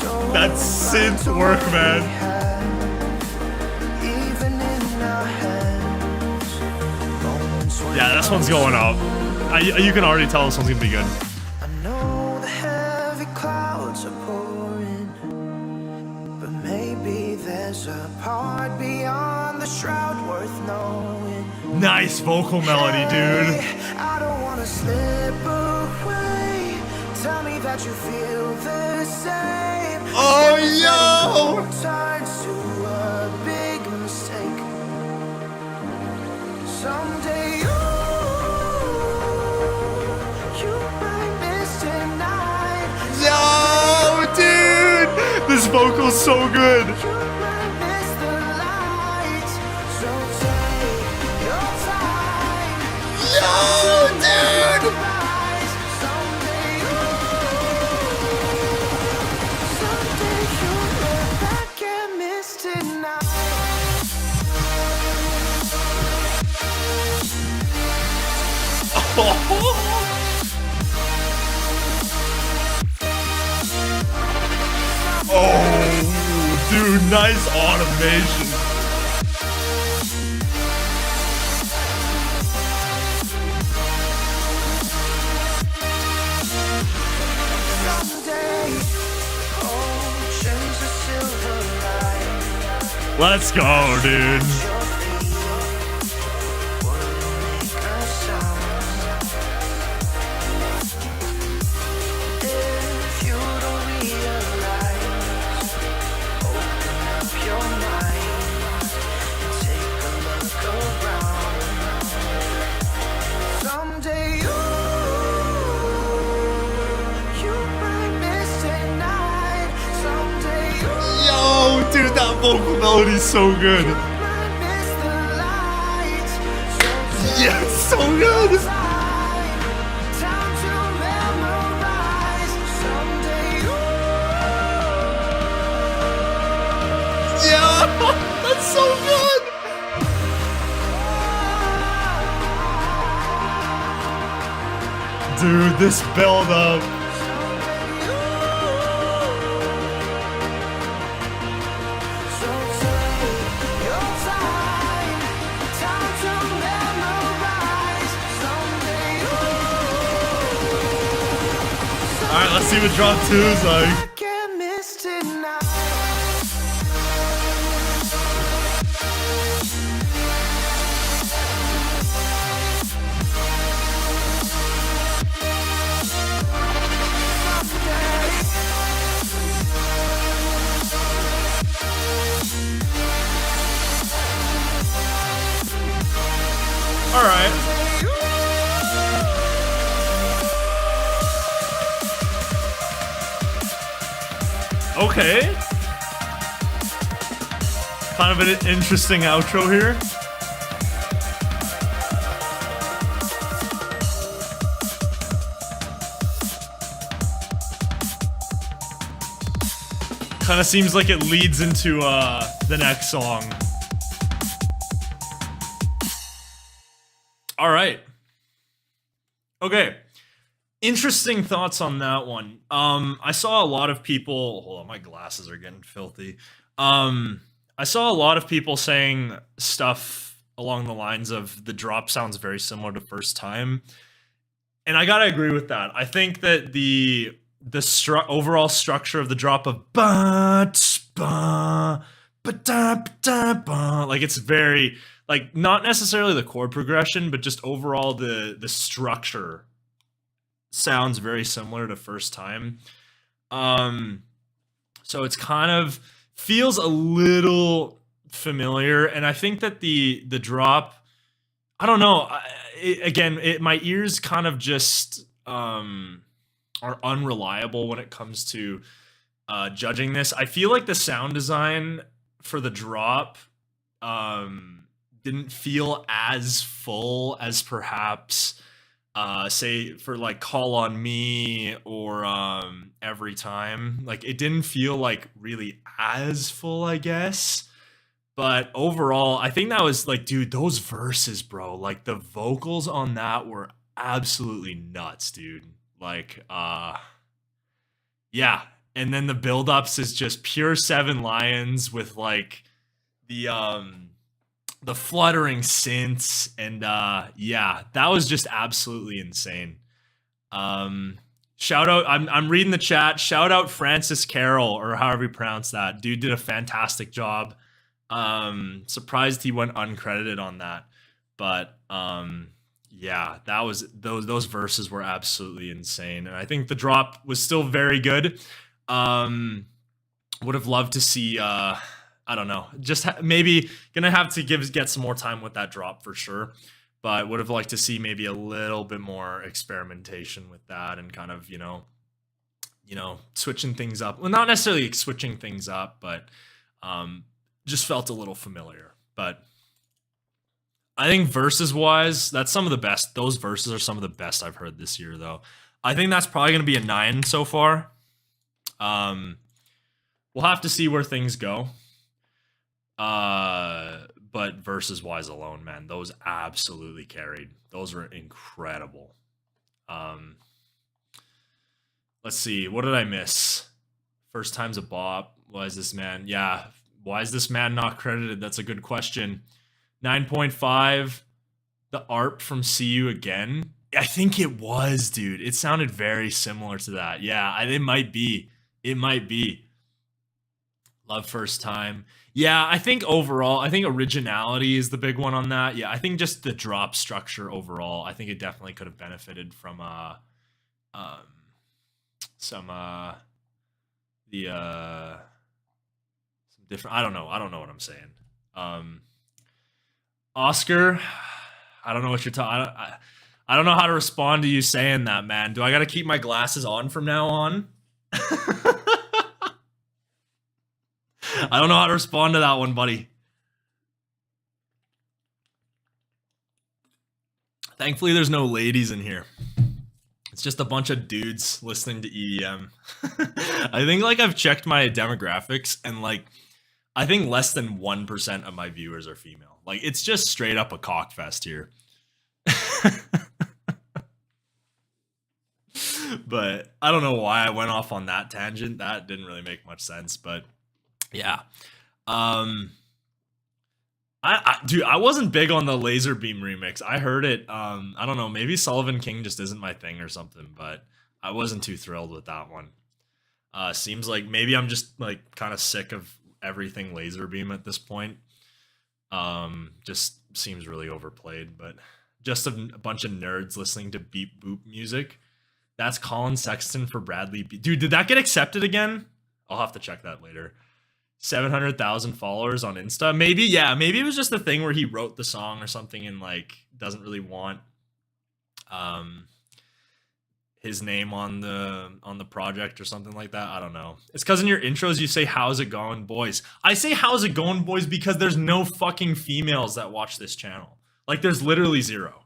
So That's synth work, man. Even in our hands, moments when Yeah, this one's going up. You can already tell this one's gonna be good. I know the heavy clouds are pouring, but maybe there's a part beyond the shroud worth knowing. Nice vocal melody, dude. Hey, I don't wanna slip away. Tell me that you feel the same. Oh, yo! Turns to a big mistake. Someday you might miss tonight. Yo, dude! This vocal's so good. You might miss the light. So take your time. Yo, dude! Rise. Someday you'll look back and miss tonight. Oh, dude, nice automation. Someday, oceans of silver light. Let's go, dude. Your feet will make a sound. If you don't realize, open up your mind and take a look around. Someday you might miss tonight. Someday Yo, dude, that vocal melody's so good. might miss the light. Yeah, it's so good. Time to memorize. Someday Yeah, that's so good. Dude, this build up. So take your time. Time to memorize. Someday All right, let's see what drop 2 is like. I can't miss tonight. right. Okay. Kind of an interesting outro here. Kind of seems like it leads into the next song. All right. Okay. Interesting thoughts on that one. I saw a lot of people. Hold on, my glasses are getting filthy. I saw a lot of people saying stuff along the lines of the drop sounds very similar to First Time, and I gotta agree with that. I think that the overall structure of the drop of like it's very like not necessarily the chord progression, but just overall the structure sounds very similar to First Time. So it's kind of feels a little familiar, and I think that the drop, I don't know. My ears kind of just are unreliable when it comes to judging this. I feel like the sound design for the drop didn't feel as full as perhaps say for like Call on Me or Every Time. Like it didn't feel like really as full, I guess. But overall, I think that was like, dude, those verses, bro, like the vocals on that were absolutely nuts, dude. Like yeah. And then the build-ups is just pure Seven Lions with like the fluttering synths, and yeah, that was just absolutely insane. Shout out, I'm reading the chat. Shout out Francis Carroll, or however you pronounce that. Dude did a fantastic job. Surprised he went uncredited on that. But yeah, that was those verses were absolutely insane. And I think the drop was still very good. Would have loved to see I don't know, just maybe gonna have to get some more time with that drop for sure, but would have liked to see maybe a little bit more experimentation with that and kind of, you know, switching things up. Well, not necessarily switching things up, but just felt a little familiar. But I think verses wise, that's some of the best. Those verses are some of the best I've heard this year, though. I think that's probably gonna be a 9 so far. We'll have to see where things go. But verses wise alone, man, those absolutely carried. Those were incredible. Let's see, what did I miss? First Time's a bop. Why is this man? Yeah, why is this man not credited? That's a good question. 9.5. The ARP from See You Again. I think it was, dude. It sounded very similar to that. Yeah, it might be. It might be. Love First Time. Yeah, I think overall, I think originality is the big one on that. Yeah, I think just the drop structure overall, I think it definitely could have benefited from some different, I don't know what I'm saying. Oscar, I don't know what you're talking. I don't know how to respond to you saying that, man. Do I got to keep my glasses on from now on? I don't know how to respond to that one, buddy. Thankfully, there's no ladies in here. It's just a bunch of dudes listening to EDM. I think like I've checked my demographics, and like I think less than 1% of my viewers are female. Like it's just straight up a cockfest here. But I don't know why I went off on that tangent. That didn't really make much sense, but yeah. Dude, I wasn't big on the Laser Beam remix. I heard it. I don't know, maybe Sullivan King just isn't my thing or something, but I wasn't too thrilled with that one. Seems like maybe I'm just like kind of sick of everything Laser Beam at this point. Just seems really overplayed, but just a bunch of nerds listening to beep boop music. That's Colin Sexton for Bradley B. Dude, did that get accepted again? I'll have to check that later. 700,000 followers on Insta. Maybe, yeah, maybe it was just a thing where he wrote the song or something and like doesn't really want his name on the project or something like that. I don't know. It's because in your intros you say how's it going, boys. I say how's it going, boys, because there's no fucking females that watch this channel. Like there's literally zero.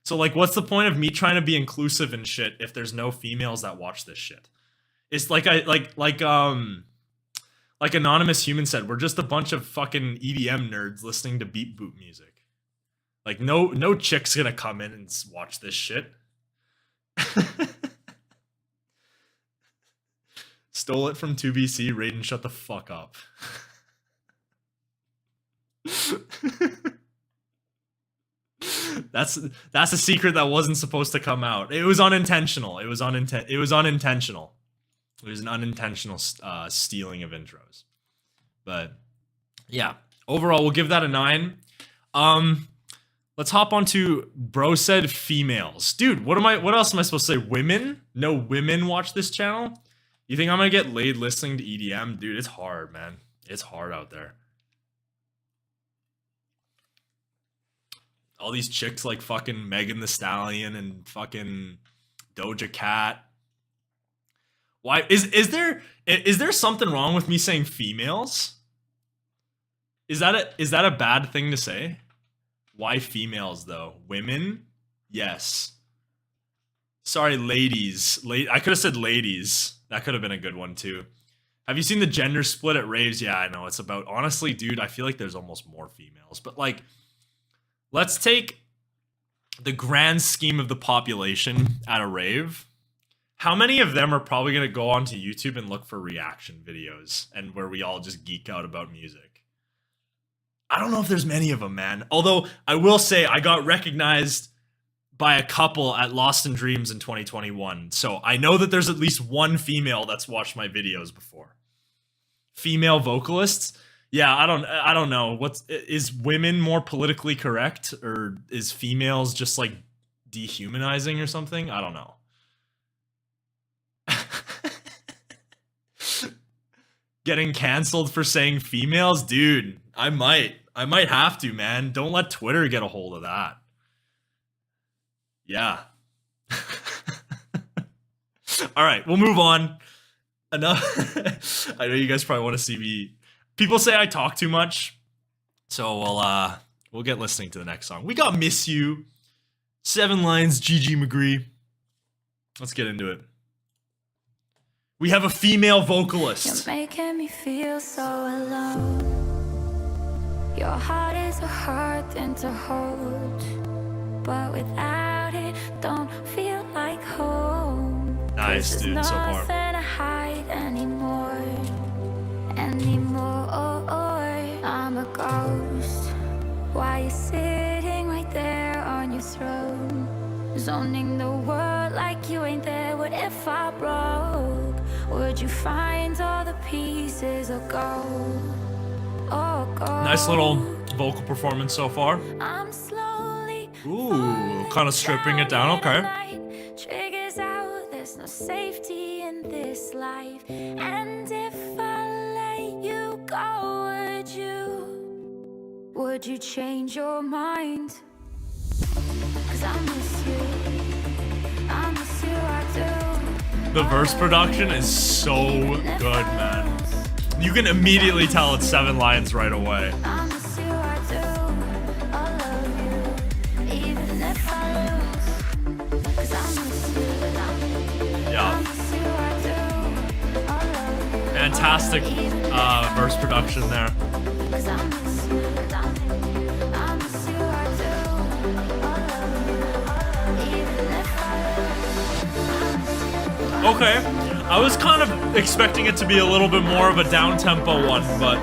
So like what's the point of me trying to be inclusive and shit if there's no females that watch this shit? It's like like Anonymous Human said, we're just a bunch of fucking EDM nerds listening to beat boot music. Like no chick's gonna come in and watch this shit. Stole it from 2BC. Raiden, shut the fuck up. That's a secret that wasn't supposed to come out. It was unintentional. It was unintentional. It was an unintentional stealing of intros. But yeah, overall we'll give that a 9. Let's hop on to bro said females. Dude, what else am I supposed to say? Women? No women watch this channel? You think I'm gonna get laid listening to EDM? Dude, it's hard, man. It's hard out there. All these chicks like fucking Megan Thee Stallion and fucking Doja Cat. Why is there something wrong with me saying females? Is that a bad thing to say? Why females though? Women? Yes. Sorry, ladies. I could have said ladies. That could have been a good one too. Have you seen the gender split at raves? Yeah, I know. It's about, honestly, dude, I feel like there's almost more females. But like, let's take the grand scheme of the population at a rave. How many of them are probably going to go onto YouTube and look for reaction videos and where we all just geek out about music? I don't know if there's many of them, man. Although I will say I got recognized by a couple at Lost in Dreams in 2021. So I know that there's at least one female that's watched my videos before. Female vocalists? Yeah, I don't know. Is women more politically correct, or is females just like dehumanizing or something? I don't know. Getting canceled for saying females? Dude, I might have to, man. Don't let Twitter get a hold of that. Yeah. All right, we'll move on. Enough. I know you guys probably want to see me. People say I talk too much, so we'll get listening to the next song. We got "Miss You," 7 Lines, Gigi McGree. Let's get into it. We have a female vocalist. You're making me feel so alone. Your heart is a hard thing to hold, but without it, don't feel like home. Nice, dude, so far. Nothing to hide anymore. I'm a ghost. Why you sitting right there on your throne, zoning the world like you ain't there? What if I broke? Would you find all the pieces of gold? Oh, gold. Nice little vocal performance so far. I'm slowly kind of stripping it down. Okay. Triggers out, there's no safety in this life. And if I let you go, would you change your mind? 'Cause I miss you, I do. The verse production is so good, man. You can immediately tell it's 7 Lines right away. I miss you, I do. I love you, even if I lose. 'Cause I miss you, Yeah. I miss you, I do. I love you. Fantastic verse production there. 'Cause I miss you, I miss you, I do. I love you, even if I lose. Okay. I was kind of expecting it to be a little bit more of a down-tempo one, but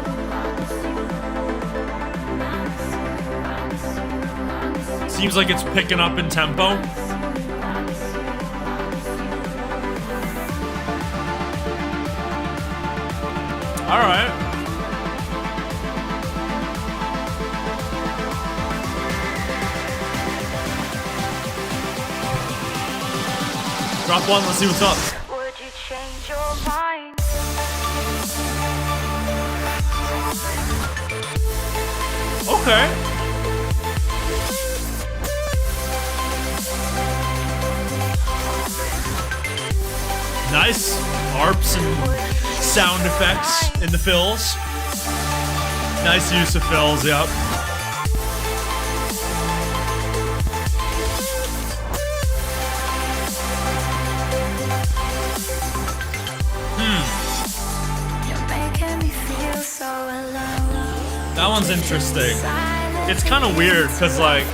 seems like it's picking up in tempo. All right. Drop one, let's see what's up. Would you change your mind? Okay. Nice harps and sound effects in the fills. Nice use of fills, yep. That one's interesting. It's kind of weird because, like,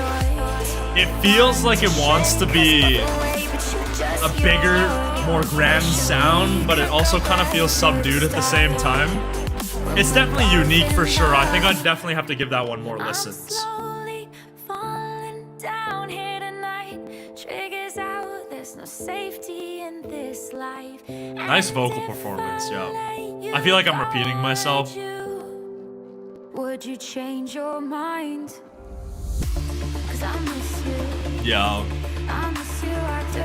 it feels like it wants to be a bigger, more grand sound, but it also kind of feels subdued at the same time. It's definitely unique for sure. I think I'd definitely have to give that one more listens. Nice vocal performance, yeah. I feel like I'm repeating myself. Would you change your mind? 'Cause I miss you. Yeah. I miss you, I do.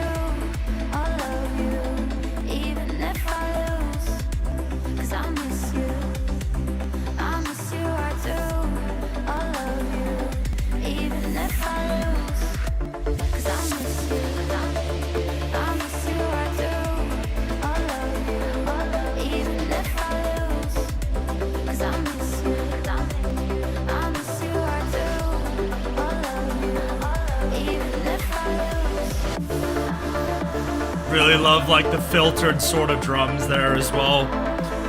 I love you, even if I lose. 'Cause I miss you. I miss you, I do. I love you, even if I lose. 'Cause I miss you. I miss you, I do. I love you, even if I lose. 'Cause I miss you. Really love like the filtered sort of drums there as well.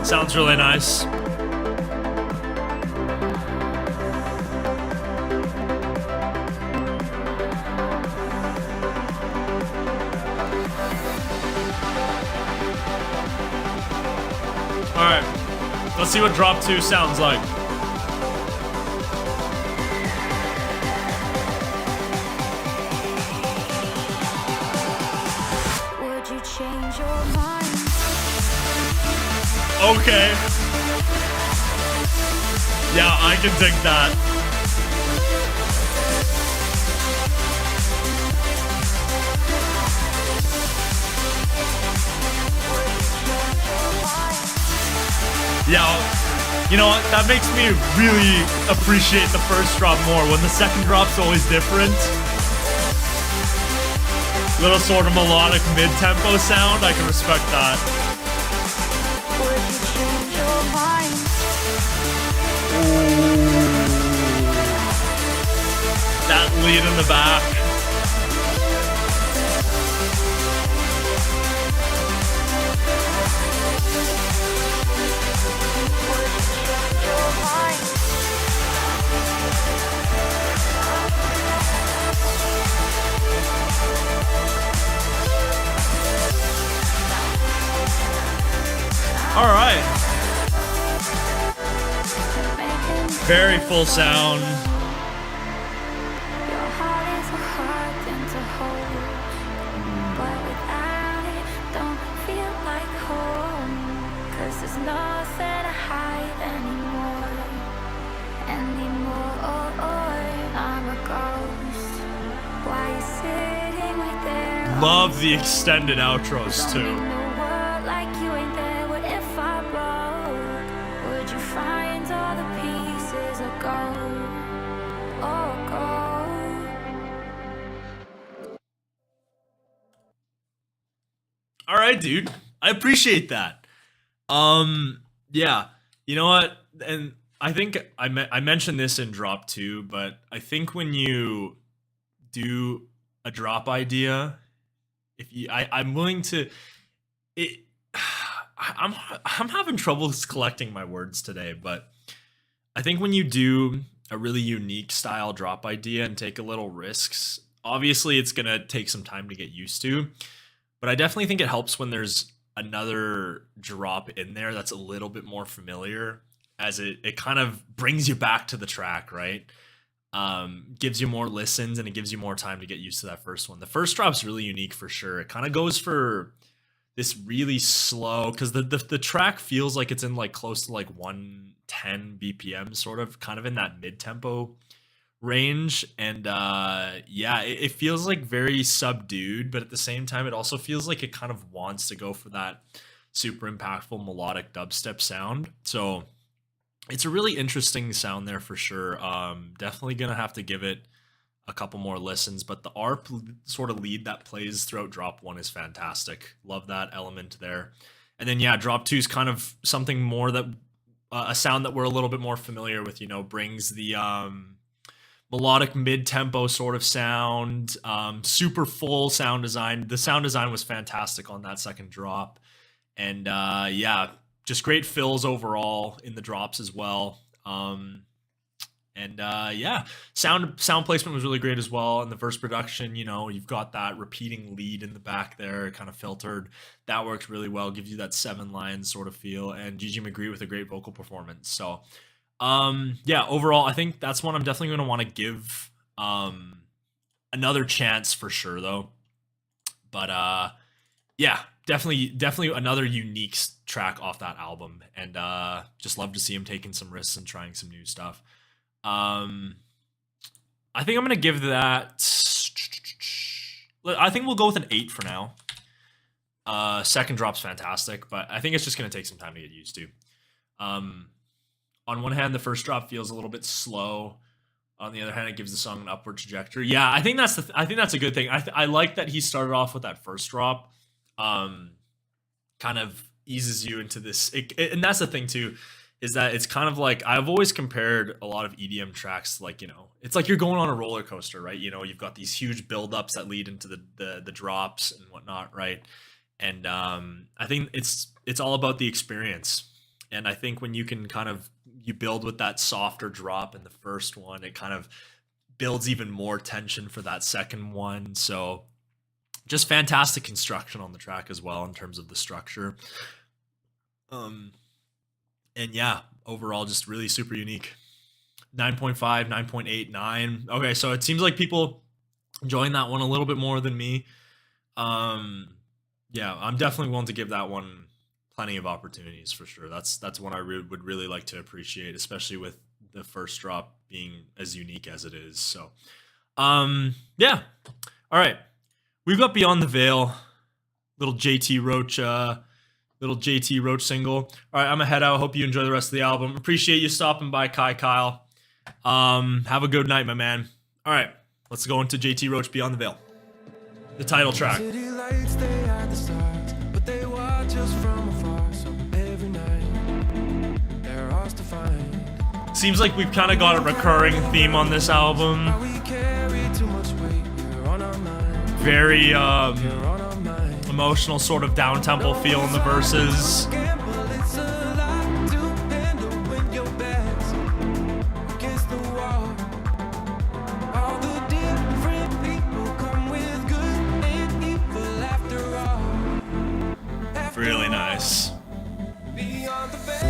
Sounds really nice. All right, let's see what drop 2 sounds like. Okay. Yeah, I can dig that. Yeah, you know what? That makes me really appreciate the first drop more. When the second drop's always different. Little sort of melodic mid-tempo sound, I can respect that. That lead in the back. All right. Very full sound. Love the extended outros too. All right, dude. I appreciate that. Yeah. You know what? And I think I mentioned this in drop 2, but I think when you do a drop idea, I'm willing to I'm having trouble collecting my words today, but I think when you do a really unique style drop idea and take a little risks, obviously it's going to take some time to get used to, but I definitely think it helps when there's another drop in there that's a little bit more familiar, as it kind of brings you back to the track, right? Gives you more listens and it gives you more time to get used to that first one. The first drop's really unique for sure. It kind of goes for this really slow, because the track feels like it's in like close to like 110 BPM, sort of kind of in that mid-tempo range. And yeah, it feels like very subdued, but at the same time it also feels like it kind of wants to go for that super impactful melodic dubstep sound. So It's a really interesting sound there for sure. Definitely gonna have to give it a couple more listens, but the ARP sort of lead that plays throughout drop 1 is fantastic. Love that element there. And then yeah, drop 2 is kind of something more that a sound that we're a little bit more familiar with, you know, brings the melodic mid-tempo sort of sound, super full sound design. The sound design was fantastic on that second drop. And yeah, just great fills overall in the drops as well. Yeah, sound placement was really great as well. In the verse production, you know, you've got that repeating lead in the back there, kind of filtered. That works really well, gives you that 7 lines sort of feel. And Gigi McGree with a great vocal performance. So, yeah, overall, I think that's one I'm definitely going to want to give another chance for sure, though. But yeah, definitely another unique track off that album, and just love to see him taking some risks and trying some new stuff. I think I'm gonna give that. I think we'll go with an 8 for now. Second drop's fantastic, but I think it's just gonna take some time to get used to. On one hand, the first drop feels a little bit slow. On the other hand, it gives the song an upward trajectory. Yeah, I think that's I think that's a good thing. I like that he started off with that first drop. Kind of eases you into this, and that's the thing too, is that it's kind of like, I've always compared a lot of EDM tracks to, like, you know, it's like you're going on a roller coaster, right? You know, you've got these huge buildups that lead into the drops and whatnot, right? And I think it's all about the experience. And I think when you can kind of, you build with that softer drop in the first one, it kind of builds even more tension for that second one. So just fantastic construction on the track as well in terms of the structure. And yeah, overall just really super unique. 9.5, 9.8, 9. Okay, so it seems like people enjoying that one a little bit more than me. Yeah, I'm definitely willing to give that one plenty of opportunities for sure. That's one I would really like to appreciate, especially with the first drop being as unique as it is. So, yeah. All right. We've got Beyond the Veil, little JT Roach single. All right, I'm gonna head out. Hope you enjoy the rest of the album. Appreciate you stopping by, Kyle. Have a good night, my man. All right, let's go into JT Roach, Beyond the Veil, the title track. City lights, they hide the stars, but they watch us from afar. So every night, they're ours to find. Seems like we've kind of got a recurring theme on this album. We carry too much weight, we're on our mind. Very We're on our mind. emotional sort of down-tempo feel in the verses. Gamble, it's a lot to handle when your back's against the wall. All the different people come with good and evil after all. Really nice. Beyond the veil,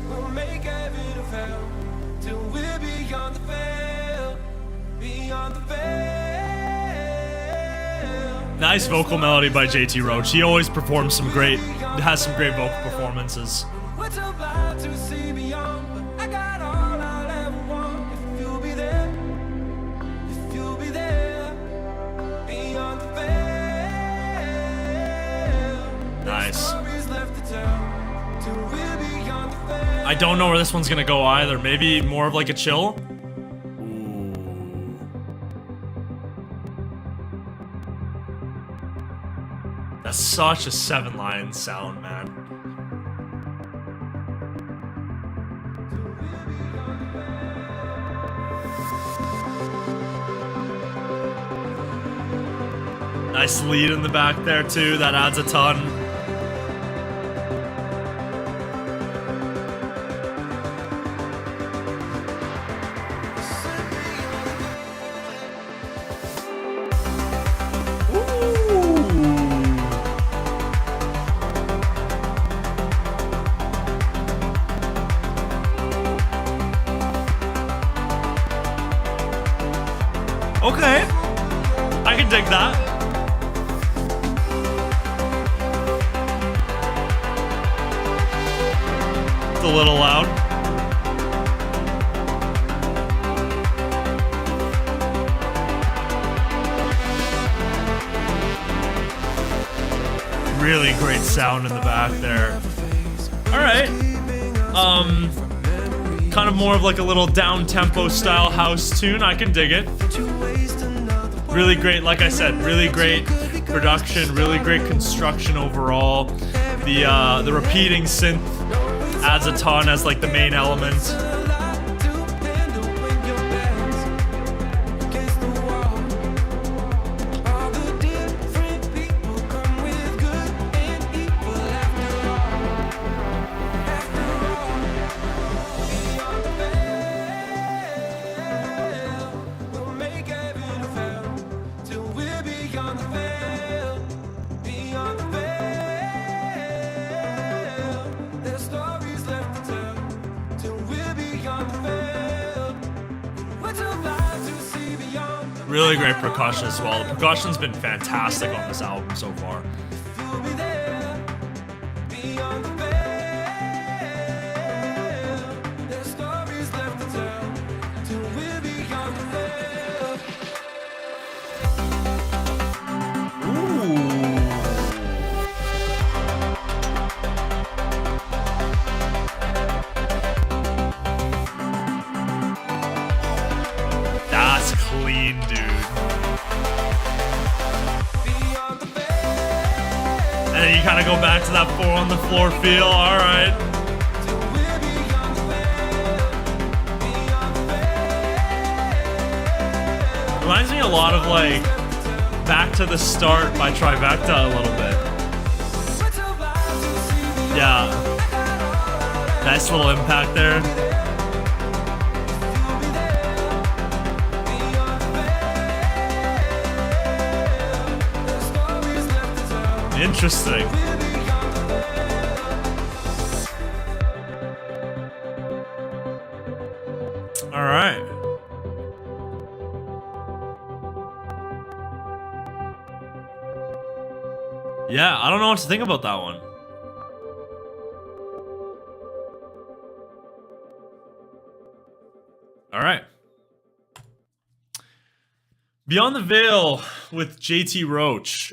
we'll make heaven of hell till we're beyond the veil, beyond the veil. Nice vocal melody by JT Roach. He always performs has some great vocal performances. We're too blind to see beyond, but I got all I'll ever want. If you'll be there, if you'll be there, beyond the veil. Nice. Stories left to tell till we're beyond the veil. I don't know where this one's gonna go either. Maybe more of like a chill. Ooh. That's such a 7-line sound, man. Nice lead in the back there too. That adds a ton. Okay, I can dig that. It's a little loud. Really great sound in the back there. All right. Kind of more of like a little down-tempo style house tune. I can dig it. Really great, like I said, really great production, really great construction overall. The repeating synth adds a ton as like the main element. Really great percussion as well. The percussion's been fantastic on this album so far. That's clean, dude. And then you kind of go back to that 4 on the floor feel. All right. Reminds me a lot of like Back to the Start by Trivecta a little bit. Yeah. Nice little impact there. Interesting. All right. Yeah, I don't know what to think about that one. All right. Beyond the Veil with JT Roach.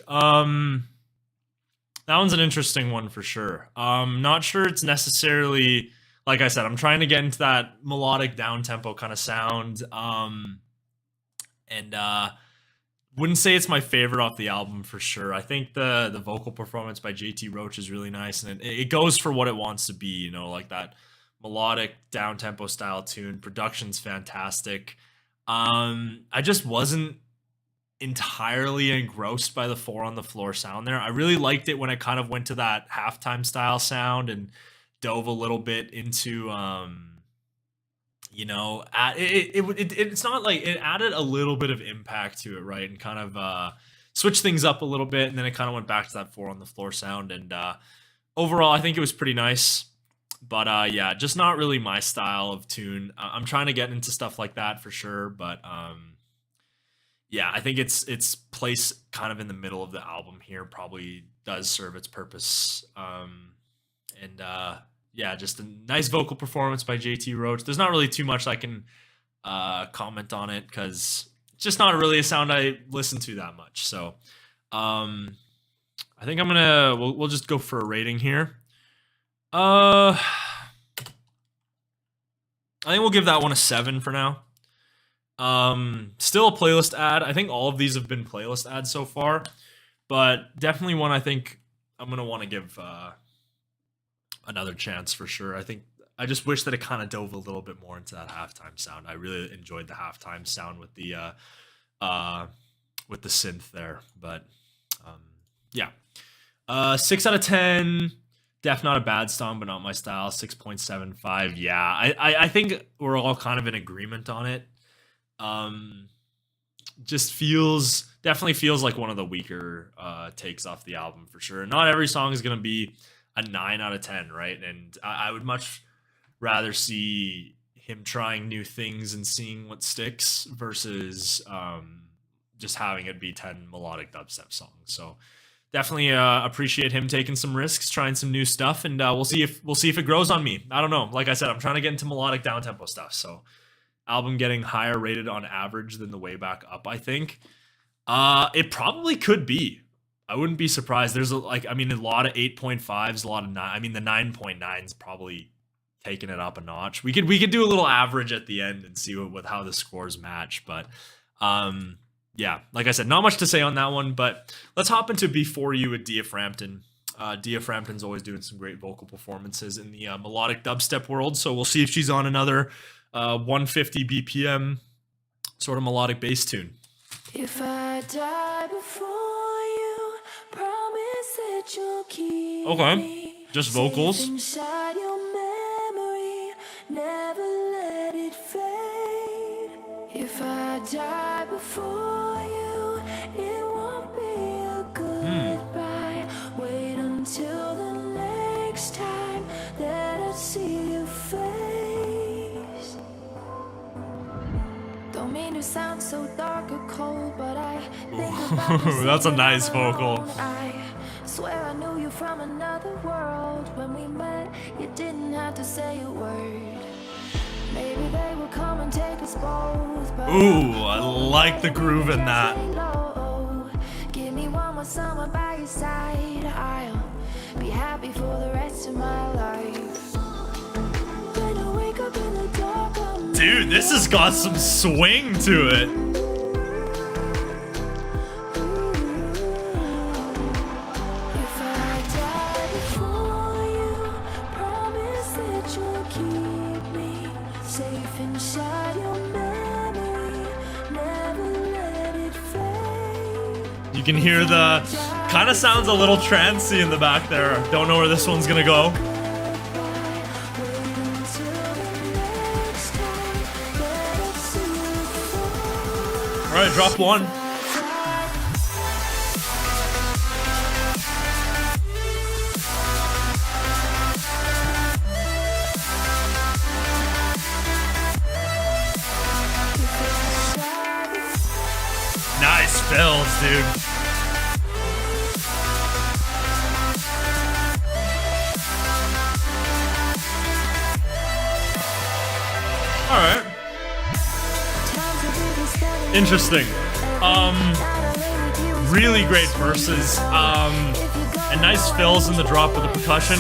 That one's an interesting one for sure. Not sure it's necessarily, like I said, I'm trying to get into that melodic down-tempo kind of sound. Wouldn't say it's my favorite off the album for sure. I think the vocal performance by JT Roach is really nice, and it goes for what it wants to be, you know, like that melodic down-tempo style tune. Production's fantastic. I just wasn't entirely engrossed by the 4 on the floor sound there. I really liked it when it kind of went to that halftime style sound and dove a little bit into you know, it's not like it added a little bit of impact to it, right? And kind of switched things up a little bit, and then it kind of went back to that 4 on the floor sound. And overall, I think it was pretty nice. But yeah, just not really my style of tune. I'm trying to get into stuff like that for sure, but yeah, I think its place kind of in the middle of the album here probably does serve its purpose. Yeah, just a nice vocal performance by JT Roach. There's not really too much I can comment on it because it's just not really a sound I listen to that much. So I think we'll just go for a rating here. I think we'll give that one a 7 for now. Still a playlist ad. I think all of these have been playlist ads so far, but definitely one I think I'm gonna want to give another chance for sure. I just wish that it kind of dove a little bit more into that halftime sound. I really enjoyed the halftime sound with the synth there, but yeah. 6 out of 10. Def not a bad song, but not my style. 6.75. Yeah, I think we're all kind of in agreement on it. Definitely feels like one of the weaker takes off the album for sure. Not every song is gonna be a 9 out of 10, right? And I would much rather see him trying new things and seeing what sticks versus just having it be 10 melodic dubstep songs. So definitely appreciate him taking some risks, trying some new stuff, and we'll see if it grows on me. I don't know. Like I said, I'm trying to get into melodic down-tempo stuff, so album getting higher rated on average than the Way Back Up, I think. It probably could be. I wouldn't be surprised. There's a lot of 8.5s, a lot of 9. I mean, the 9.9's probably taking it up a notch. We could do a little average at the end and see with how the scores match. But yeah, like I said, not much to say on that one. But let's hop into Before You with Dia Frampton. Dia Frampton's always doing some great vocal performances in the melodic dubstep world. So we'll see if she's on another 150 BPM sort of melodic bass tune. If I die before you, promise that you'll keep me just vocals. safe inside your memory, never let it fade. If I die before you, it won't be a goodbye. Wait until the next time that I see your face. Don't mean to sound so dark or cold, but I think about you. That's a nice vocal. I swear I knew you from another world. When we met, you didn't have to say a word. Maybe they will come and take us both. But Ooh, I like the groove in that. Give me one more summer by your side. I'll be happy for the rest of my life. When I wake up in the dark, Dude, this has got some swing to it. if I die before you, promise that you'll keep me safe inside your memory, never let it fade. You can hear the kind of sounds a little trancey in the back there. Don't know where this one's gonna go. All right, drop one. Nice fills, dude. All right. Interesting. Really great verses. And nice fills in the drop of the percussion.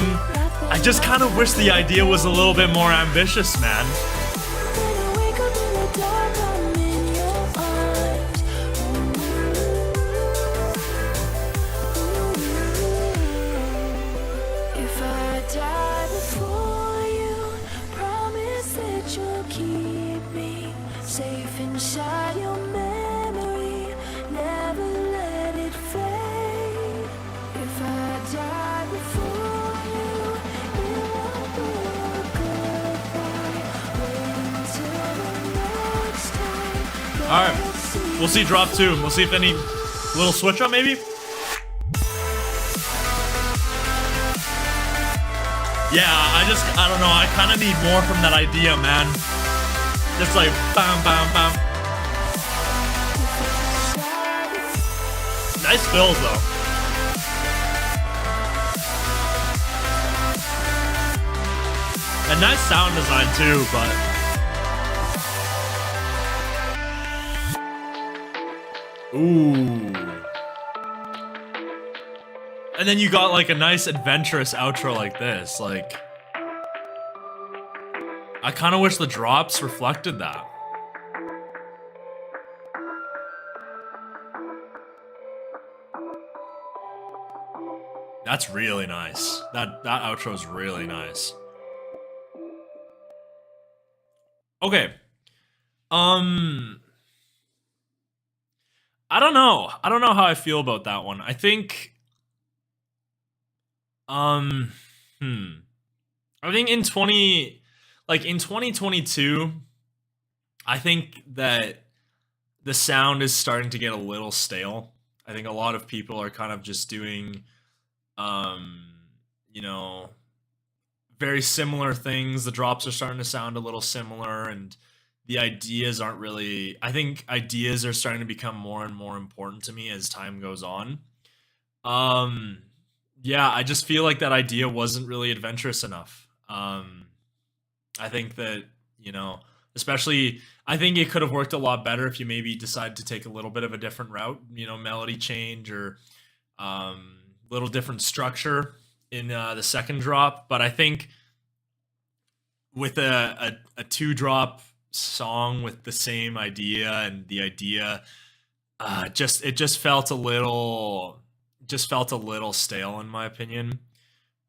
I just kind of wish the idea was a little bit more ambitious, man. If I die before you, promise that you'll keep me safe inside your memory, never let it fade. If I die before you, it won't be a goodbye. Wait until the next time. All right, we'll see drop 2. We'll see if any little switch up maybe. Yeah, I don't know. I kind of need more from that idea, man. Just like bam, bam, bam. Nice fills though. And nice sound design too, but ooh. And then you got like a nice adventurous outro like this. Like, I kind of wish the drops reflected that. That's really nice. That outro is really nice. Okay. I don't know. I don't know how I feel about that one. I think I think in 2022, I think that the sound is starting to get a little stale. I think a lot of people are kind of just doing you know, very similar things. The drops are starting to sound a little similar, and the ideas aren't really, I think ideas are starting to become more and more important to me as time goes on. Yeah, I just feel like that idea wasn't really adventurous enough. I think that, you know, especially, I think it could have worked a lot better if you maybe decide to take a little bit of a different route, you know, melody change or Little different structure in the second drop, but I think with a 2-drop song with the same idea, and the idea it just felt a little stale in my opinion.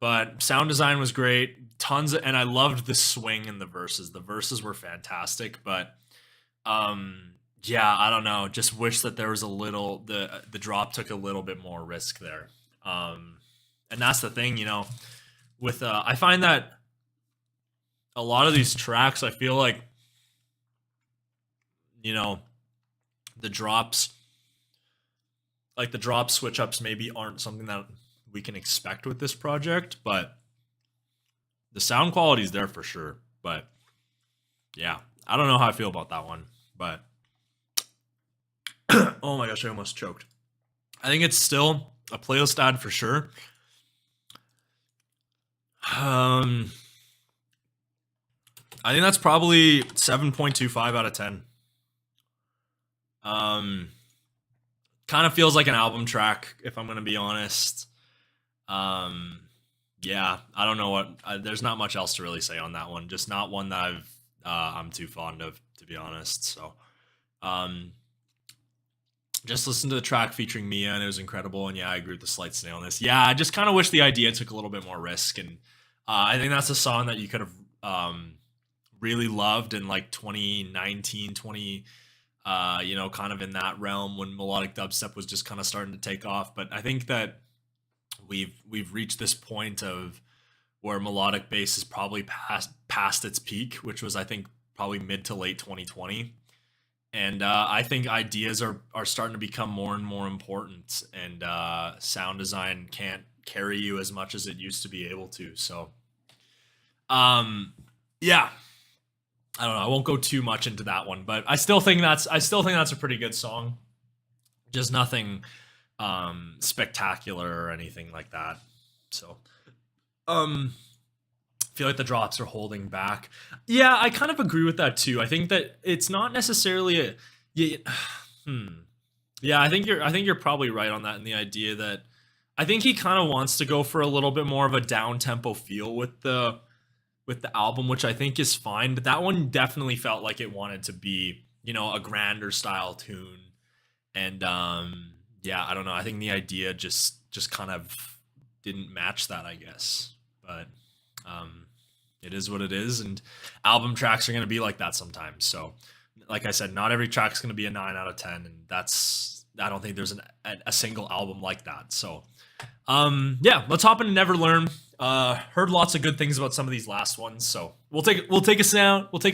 But sound design was great, and I loved the swing in the verses. The verses were fantastic, but yeah, I don't know, just wish that there was a little, the drop took a little bit more risk there. And that's the thing, you know, with I find that a lot of these tracks, I feel like, you know, the drop switch ups maybe aren't something that we can expect with this project, but the sound quality is there for sure. But yeah, I don't know how I feel about that one, but oh my gosh, I almost choked. I think it's still a playlist ad for sure. I think that's probably 7.25 out of 10. Kind of feels like an album track, if I'm gonna be honest. Yeah, I don't know what. There's not much else to really say on that one. Just not one that I'm too fond of, to be honest. So, just listen to the track featuring Mia, and it was incredible. And yeah, I agree with the slight staleness. Yeah, I just kind of wish the idea took a little bit more risk, and I think that's a song that you could have really loved in like 2019, 20. You know, kind of in that realm when melodic dubstep was just kind of starting to take off. But I think that we've reached this point of where melodic bass is probably past its peak, which was, I think, probably mid to late 2020. And I think ideas are starting to become more and more important, and sound design can't carry you as much as it used to be able to. So, yeah. I don't know. I won't go too much into that one, but I still think that's a pretty good song. Just nothing spectacular or anything like that. So, feel like the drops are holding back. Yeah, I kind of agree with that too. I think that it's not necessarily yeah, I think you're probably right on that, in the idea that I think he kind of wants to go for a little bit more of a down tempo feel with the album, which I think is fine, but that one definitely felt like it wanted to be, you know, a grander style tune. And yeah, I don't know. I think the idea just kind of didn't match that, I guess. But it is what it is, and album tracks are going to be like that sometimes. So, like I said, not every track's going to be a 9 out of 10, and I don't think there's a single album like that. So, yeah, let's hop into Never Learn. Heard lots of good things about some of these last ones, so we'll take a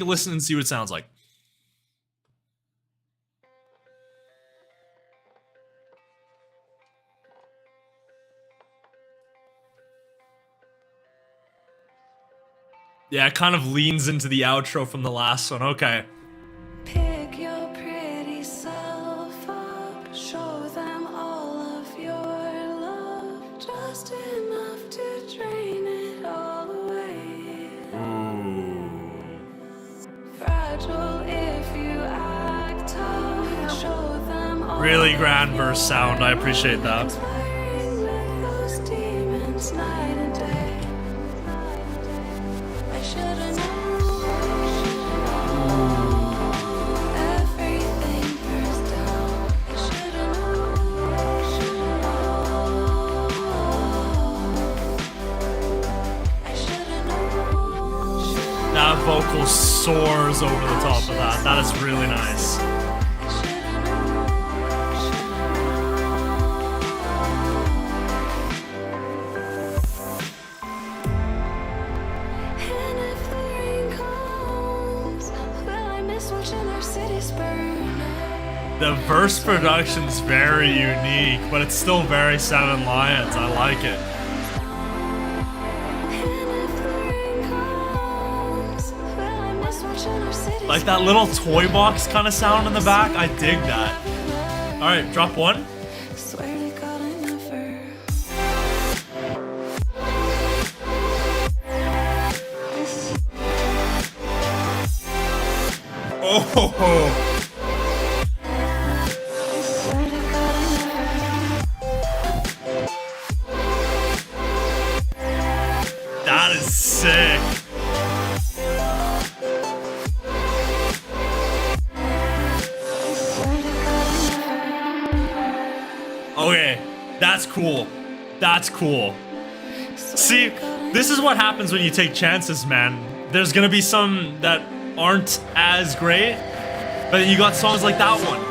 listen and see what it sounds like. Yeah, it kind of leans into the outro from the last one. Okay. Pick your pretty self up, show them all of your love, just enough to drain it all away. Fragile if you act tough, show them all. Really grand verse sound. I appreciate that. Conspiring with those demons night and day. I should've known everything burns down. I should've known. That vocal soars over the top of that. That is really nice. And if the rain comes, will I miss watching our cities burn? The verse production's very unique, but it's still very Seven Lions. I like it. And if the rain comes, will I miss watching our cities Like that little toy box kind of sound in the back. I dig that. All right, drop one. Swear to God I never. Oh, ho, ho. Swear to God I never. Okay, that's cool. That's cool. See, this is what happens when you take chances, man. There's gonna be some that aren't as great, but you got songs like that one.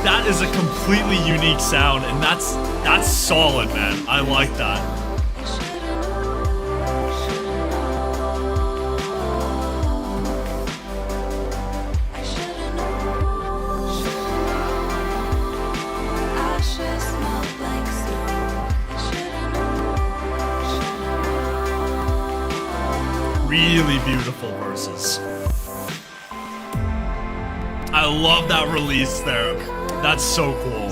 That is a completely unique sound, and that's solid, man. I like that. Really beautiful verses. I love that release there. That's so cool.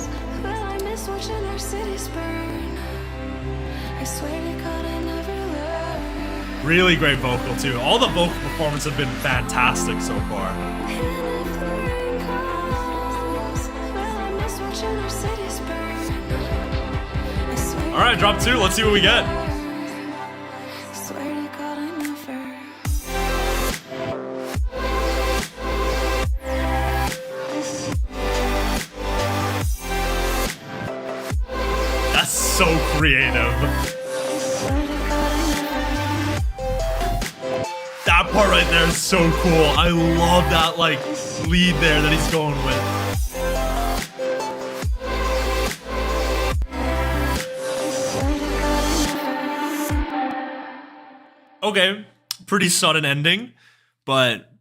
Really great vocal too. All the vocal performances have been fantastic so far. All right, drop 2. Let's see what we get. So creative. That part right there is so cool. I love that like lead there that he's going with. Okay, pretty sudden ending, but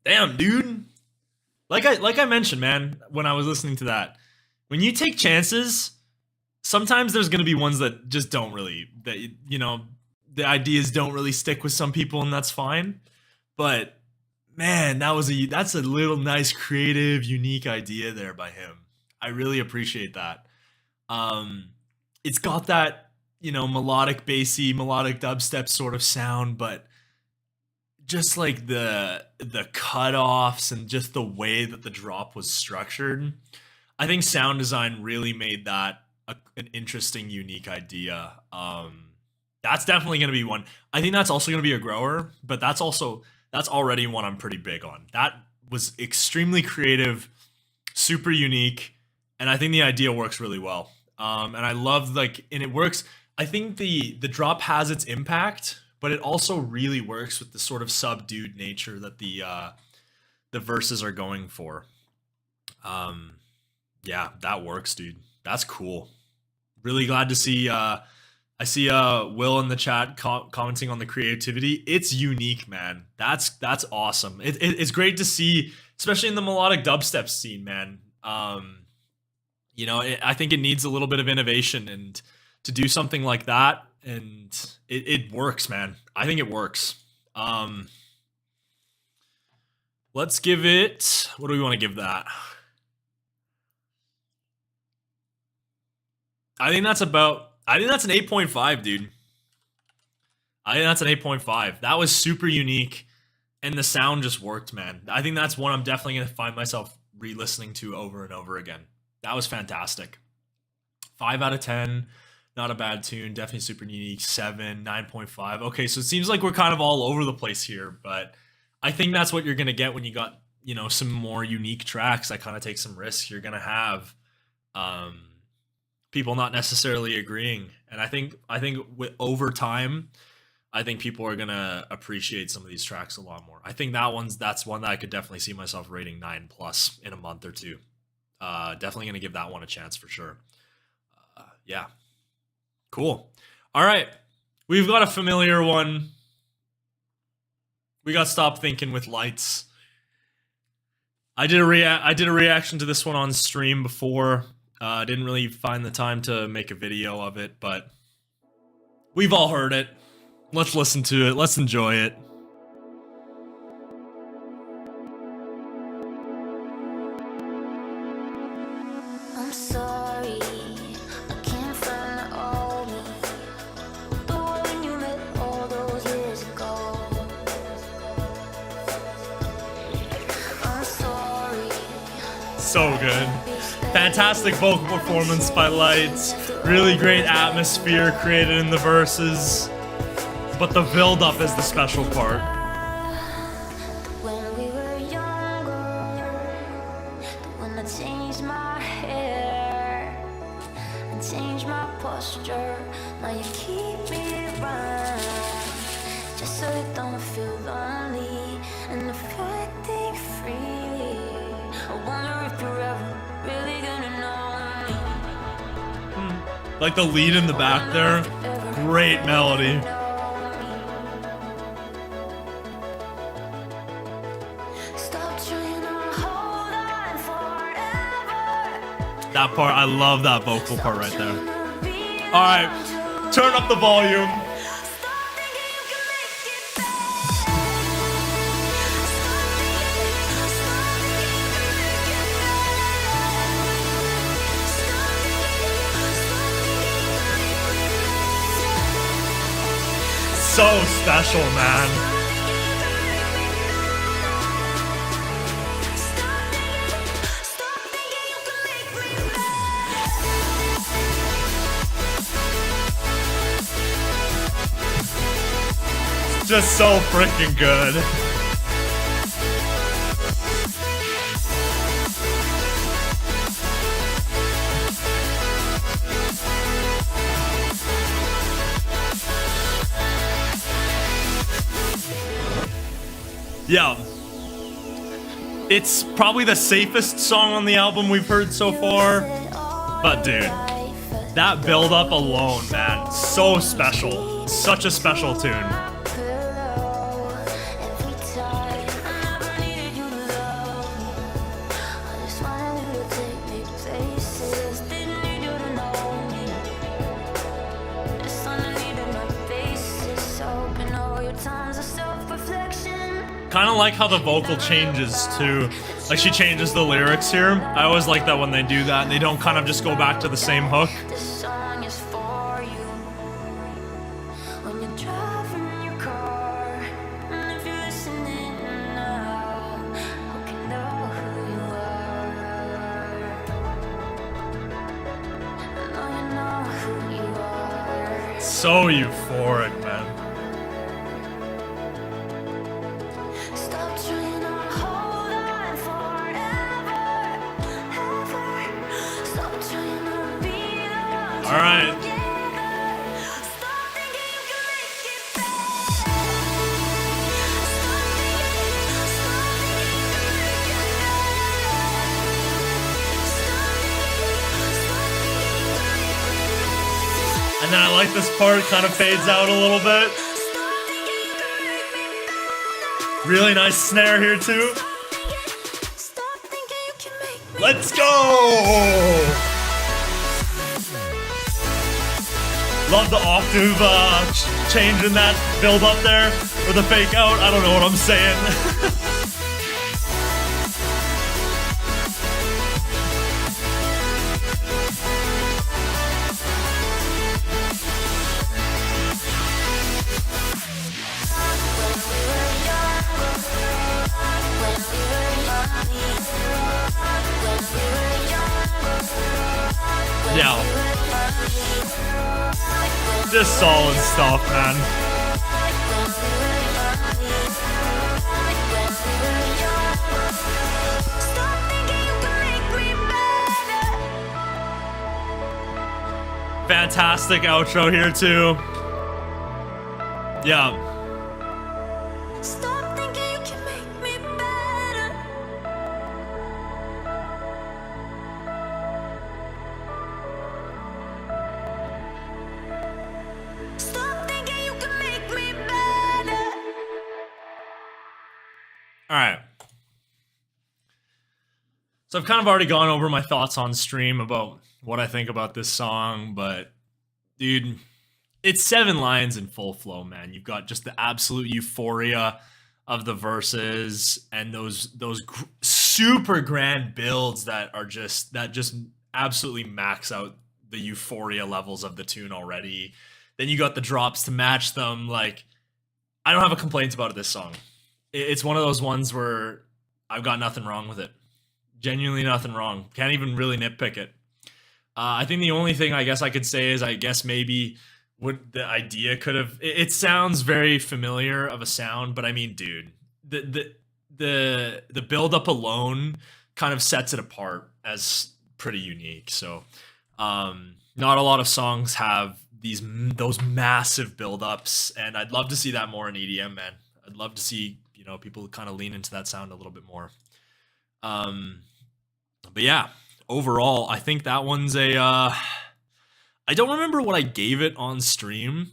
damn, dude. Like I mentioned, man, when I was listening to that, when you take chances, sometimes there's going to be ones that just don't really, that, you know, the ideas don't really stick with some people, and that's fine. But man, that's a little nice, creative, unique idea there by him. I really appreciate that. It's got that, you know, melodic, bassy, melodic dubstep sort of sound, but just like the cutoffs and just the way that the drop was structured, I think sound design really made that an interesting, unique idea. That's definitely going to be one. I think that's also going to be a grower, but that's already one I'm pretty big on. That was extremely creative, super unique, and I think the idea works really well. And I love and it works. I think the drop has its impact, but it also really works with the sort of subdued nature that the verses are going for. Yeah, that works, dude. That's cool. Really glad to see. I see Will in the chat commenting on the creativity. It's unique, man. That's awesome. It's great to see, especially in the melodic dubstep scene, man. You know, I think it needs a little bit of innovation, and to do something like that, and it works, man. I think it works. Let's give it. What do we want to give that? I think that's an 8.5, dude. I think that's an 8.5. That was super unique, and the sound just worked, man. I think that's one I'm definitely going to find myself re-listening to over and over again. That was fantastic. 5 out of 10. Not a bad tune. Definitely super unique. 7, 9.5. Okay, so it seems like we're kind of all over the place here, but I think that's what you're going to get when you got, you know, some more unique tracks that kind of take some risks. You're going to have people not necessarily agreeing, and I think over time, I think people are gonna appreciate some of these tracks a lot more. I think that's one that I could definitely see myself rating 9+ in a month or two. Definitely gonna give that one a chance for sure. Yeah, cool. All right, we've got a familiar one. We got Stop Thinking with Lights. I did a reaction to this one on stream before. Didn't really find the time to make a video of it, but we've all heard it. Let's listen to it. Let's enjoy it. I'm sorry, I can't find the old me, the one you met all those years ago. I'm sorry. So good. Fantastic vocal performance by Lights. Really great atmosphere created in the verses. But the build-up is the special part. When we were younger, the one that changed my hair, change my posture. Now you keep me around, just so you don't feel lonely. And if you're acting free, I wonder if you're ever really gonna know me. Like the lead in the back there, great melody. That part, I love that vocal part right there. All right, turn up the volume. So special, man. Just so freaking good. Yeah. It's probably the safest song on the album we've heard so far. But dude, that build up alone, man, so special. Such a special tune. Kind of like how the vocal changes too. Like she changes the lyrics here. I always like that when they do that. They don't kind of just go back to the same hook. This song is for you. When you're driving your car, and if you're listening now, I can know who you are. I know you know who you are. So euphoric, man. All right. And then I like this part, kind of fades out a little bit. Really nice snare here too. Let's go! Love the octave change in that build up there, or the fake out. I don't know what I'm saying. Yeah. Just solid stuff, man. Fantastic outro here too. Yeah. Stop thinking you can make me better. Stop thinking you can make me better. All right. So I've kind of already gone over my thoughts on stream about what I think about this song, but dude, it's 7 lines in full flow, man. You've got just the absolute euphoria of the verses and those super grand builds that just absolutely max out the euphoria levels of the tune already. Then you got the drops to match them. Like, I don't have a complaint about this song. It's one of those ones where I've got nothing wrong with it. Genuinely nothing wrong. Can't even really nitpick it. I think the only thing I guess I could say is I guess maybe what the idea could have. It sounds very familiar of a sound, but I mean, dude, the build up alone kind of sets it apart as pretty unique. So Not a lot of songs have those massive build-ups, and I'd love to see that more in EDM, man. I'd love to see, you know, people kind of lean into that sound a little bit more. But yeah, overall, I think that one's a I don't remember what I gave it on stream,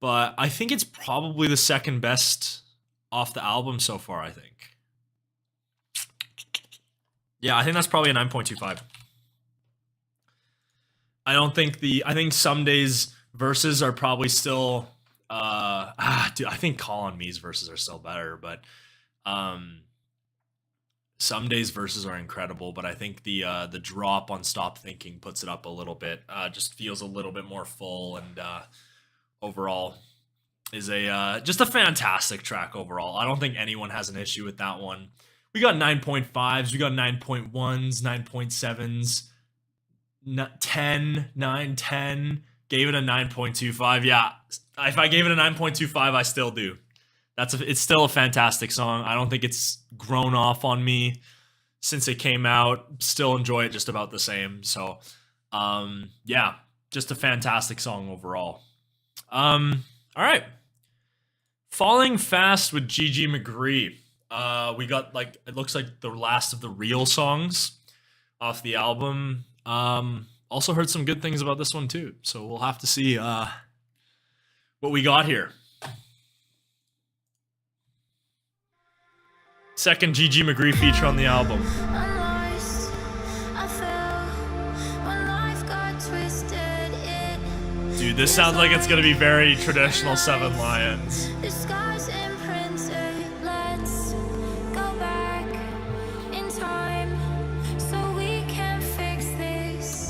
but I think it's probably the second best off the album so far, I think. Yeah, I think that's probably a 9.25. I think Some Days verses are probably still dude, I think Call on Me's verses are still better, but Some Days verses are incredible, but I think the drop on Stop Thinking puts it up a little bit. Just feels a little bit more full, and overall is just a fantastic track overall. I don't think anyone has an issue with that one. We got 9.5s, we got 9.1s, 9.7s, 10, 9, 10. Gave it a 9.25. Yeah, if I gave it a 9.25, I still do. It's still a fantastic song. I don't think it's grown off on me since it came out. Still enjoy it just about the same. So, yeah, just a fantastic song overall. All right. Falling Fast with Gigi McGree. We got, like, it looks like the last of the real songs off the album. Also heard some good things about this one too. So we'll have to see what we got here. Second Gigi McGree feature on the album. Dude, this sounds like it's gonna be very traditional Seven Lions.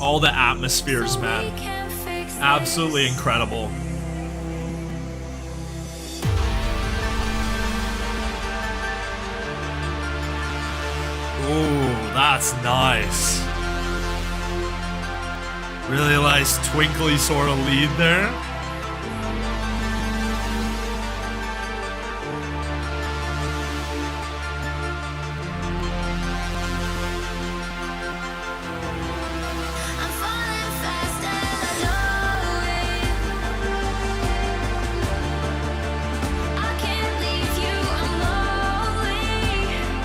All the atmospheres, man. Absolutely incredible. Ooh, that's nice. Really nice twinkly sort of lead there.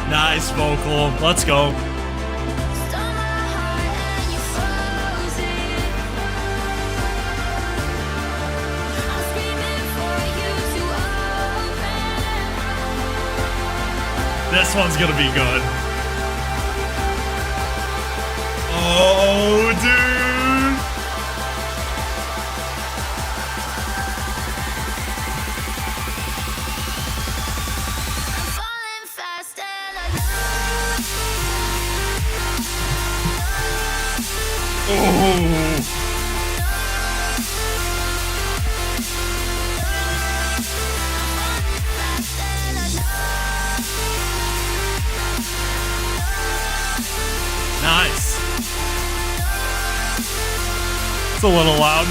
Nice vocal. Let's go. This one's gonna be good. Oh, dude. Oh. Nice. It's a little loud.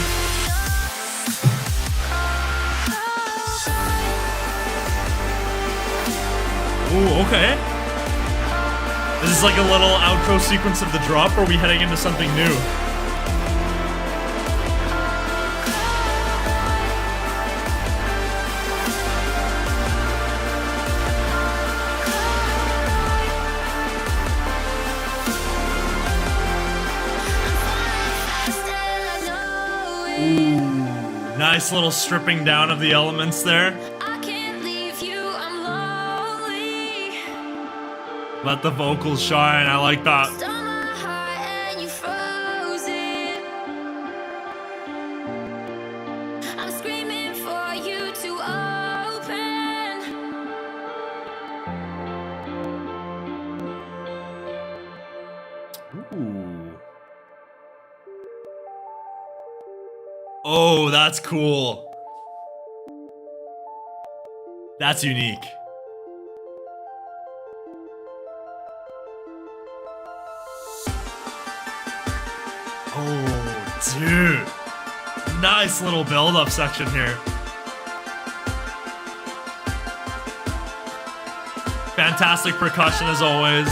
Ooh, okay. This is like a little outro sequence of the drop, or are we heading into something new? Ooh, nice little stripping down of the elements there. Let the vocals shine. I like that. I'm screaming for you to open. Ooh. Oh, that's cool. That's unique. Oh, dude. Nice little build-up section here. Fantastic percussion as always.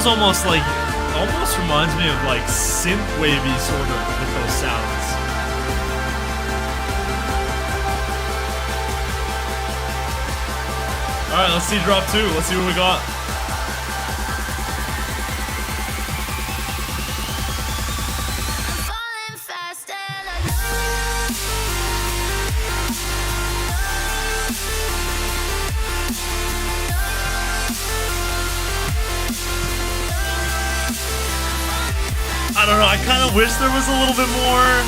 feels almost reminds me of like synth wavy sort of with those sounds. All right, let's see drop 2. Let's see what we got. I don't know, I kind of wish there was a little bit more.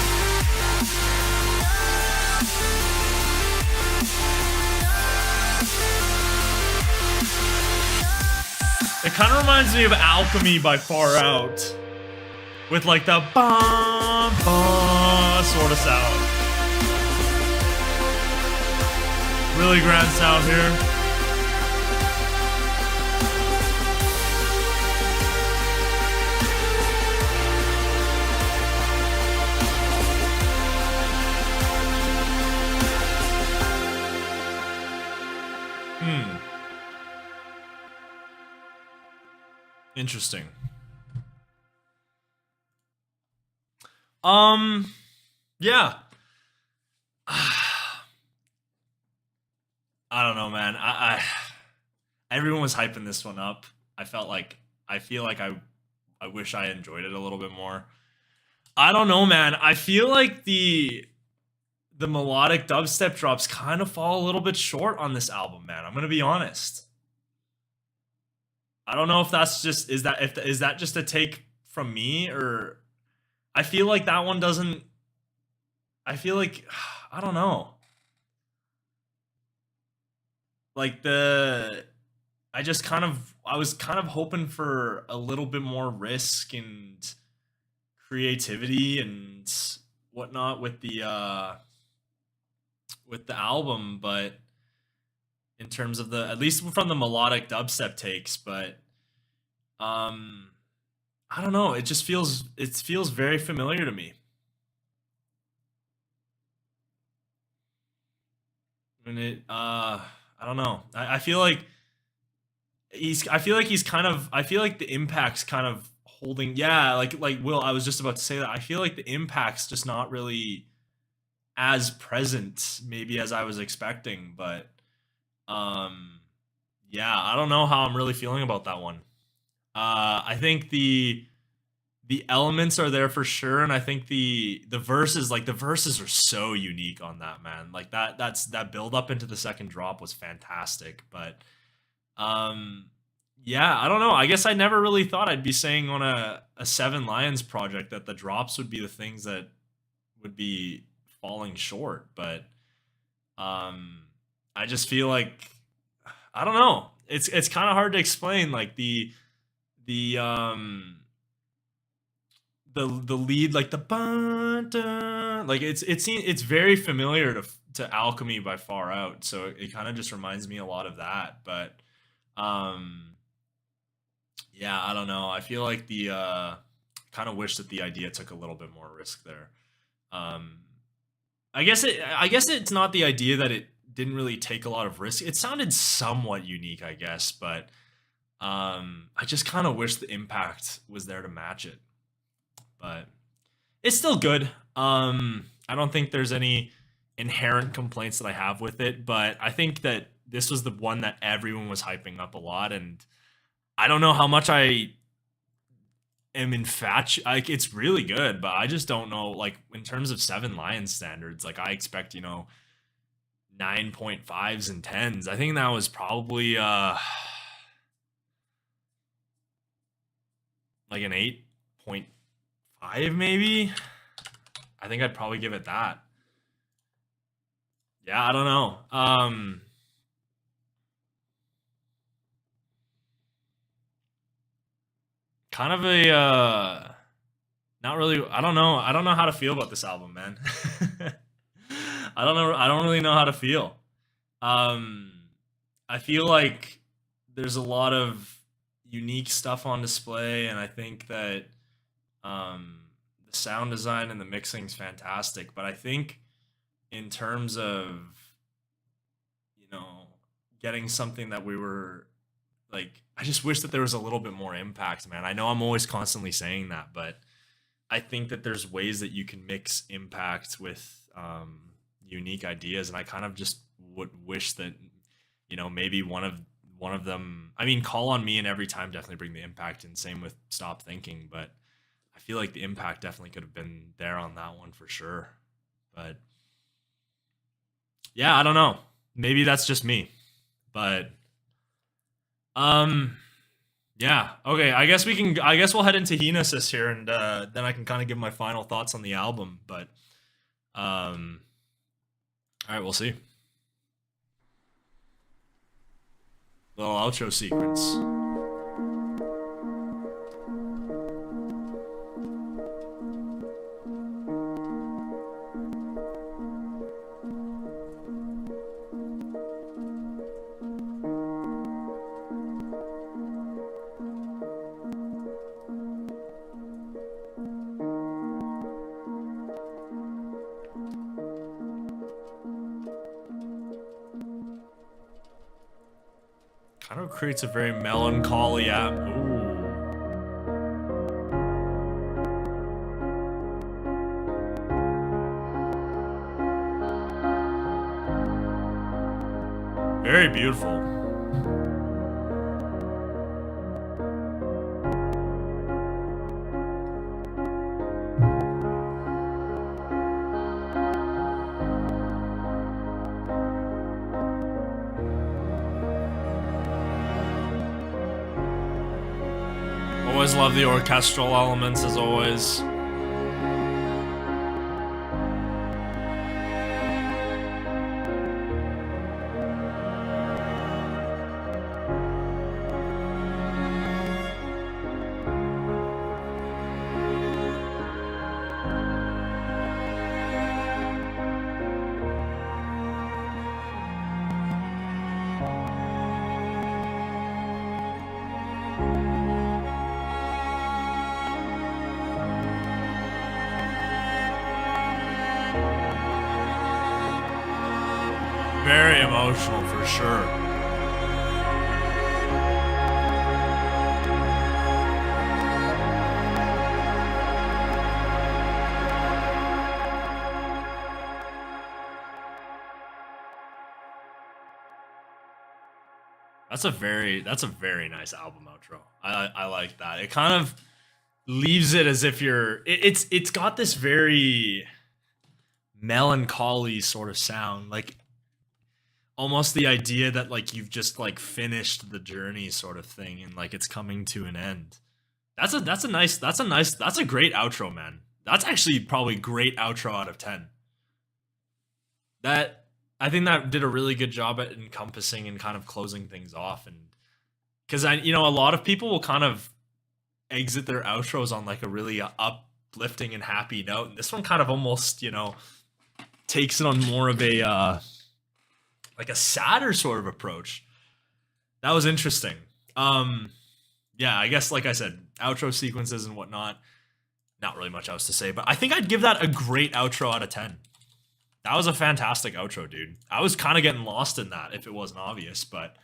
It kind of reminds me of Alchemy by Far Out. With like the bum bum sort of sound. Really grand sound here. Interesting. Yeah. I don't know, man. I everyone was hyping this one up. I feel like I wish I enjoyed it a little bit more. I don't know, man. I feel like the melodic dubstep drops kind of fall a little bit short on this album, man. I'm gonna be honest. I don't know if that's just is that just a take from me, or I feel like that one doesn't. I feel like I don't know. Like I was kind of hoping for a little bit more risk and creativity and whatnot with the album, but in terms of at least from the melodic dubstep takes, but I don't know, it feels very familiar to me. And I don't know. I feel like the impact's kind of holding, yeah, like Will, I was just about to say that. I feel like the impact's just not really as present maybe as I was expecting, but yeah, I don't know how I'm really feeling about that one. I think the elements are there for sure, and I think the verses are so unique on that, man. Like that build up into the second drop was fantastic, but yeah, I don't know. I guess I never really thought I'd be saying on a Seven Lions project that the drops would be the things that would be falling short, but I just feel like I don't know. It's kind of hard to explain. Like the lead, like the like it's very familiar to Alchemy by Far Out, so it kind of just reminds me a lot of that. But yeah, I don't know. I feel like kind of wish that the idea took a little bit more risk there. I guess it's not the idea that it didn't really take a lot of risk. It sounded somewhat unique, I guess, but I just kind of wish the impact was there to match it. But it's still good. I don't think there's any inherent complaints that I have with it, but I think that this was the one that everyone was hyping up a lot, and I don't know how much I am infatuated. Like, it's really good, but I just don't know, like, in terms of Seven Lions standards, like, I expect, 9.5s and 10s. I think that was probably like an 8.5 maybe. I think I'd probably give it that. Yeah, I don't know. Kind of a not really, I don't know how to feel about this album, man. I don't really know how to feel. I feel like there's a lot of unique stuff on display, and I think that the sound design and the mixing is fantastic, but I think in terms of getting something that we were like, I just wish that there was a little bit more impact, man. I know I'm always constantly saying that, but I think that there's ways that you can mix impact with unique ideas, and I kind of just would wish that, you know, maybe one of them. I mean, Call on Me and Every Time definitely bring the impact, and same with Stop Thinking. But I feel like the impact definitely could have been there on that one for sure. But yeah, I don't know. Maybe that's just me, but yeah. Okay, I guess we'll head into Henosis here, and then I can kind of give my final thoughts on the album. But all right, we'll see. Little outro sequence. Kind of creates a very melancholy Ooh. Very beautiful. Always love the orchestral elements, as always. Very emotional for sure. That's a very nice album outro. I like that. It kind of leaves it as if it's got this very melancholy sort of sound, like almost the idea that like you've just like finished the journey sort of thing, and like it's coming to an end. That's a great outro, man. That's actually probably great outro out of 10. I think that did a really good job at encompassing and kind of closing things off. And because a lot of people will kind of exit their outros on like a really uplifting and happy note, and this one kind of almost, takes it on more of a like a sadder sort of approach. That was interesting. Yeah, I guess like I said, outro sequences and whatnot, not really much else to say, but I think I'd give that a great outro out of 10. That was a fantastic outro, dude. I was kind of getting lost in that if it wasn't obvious, but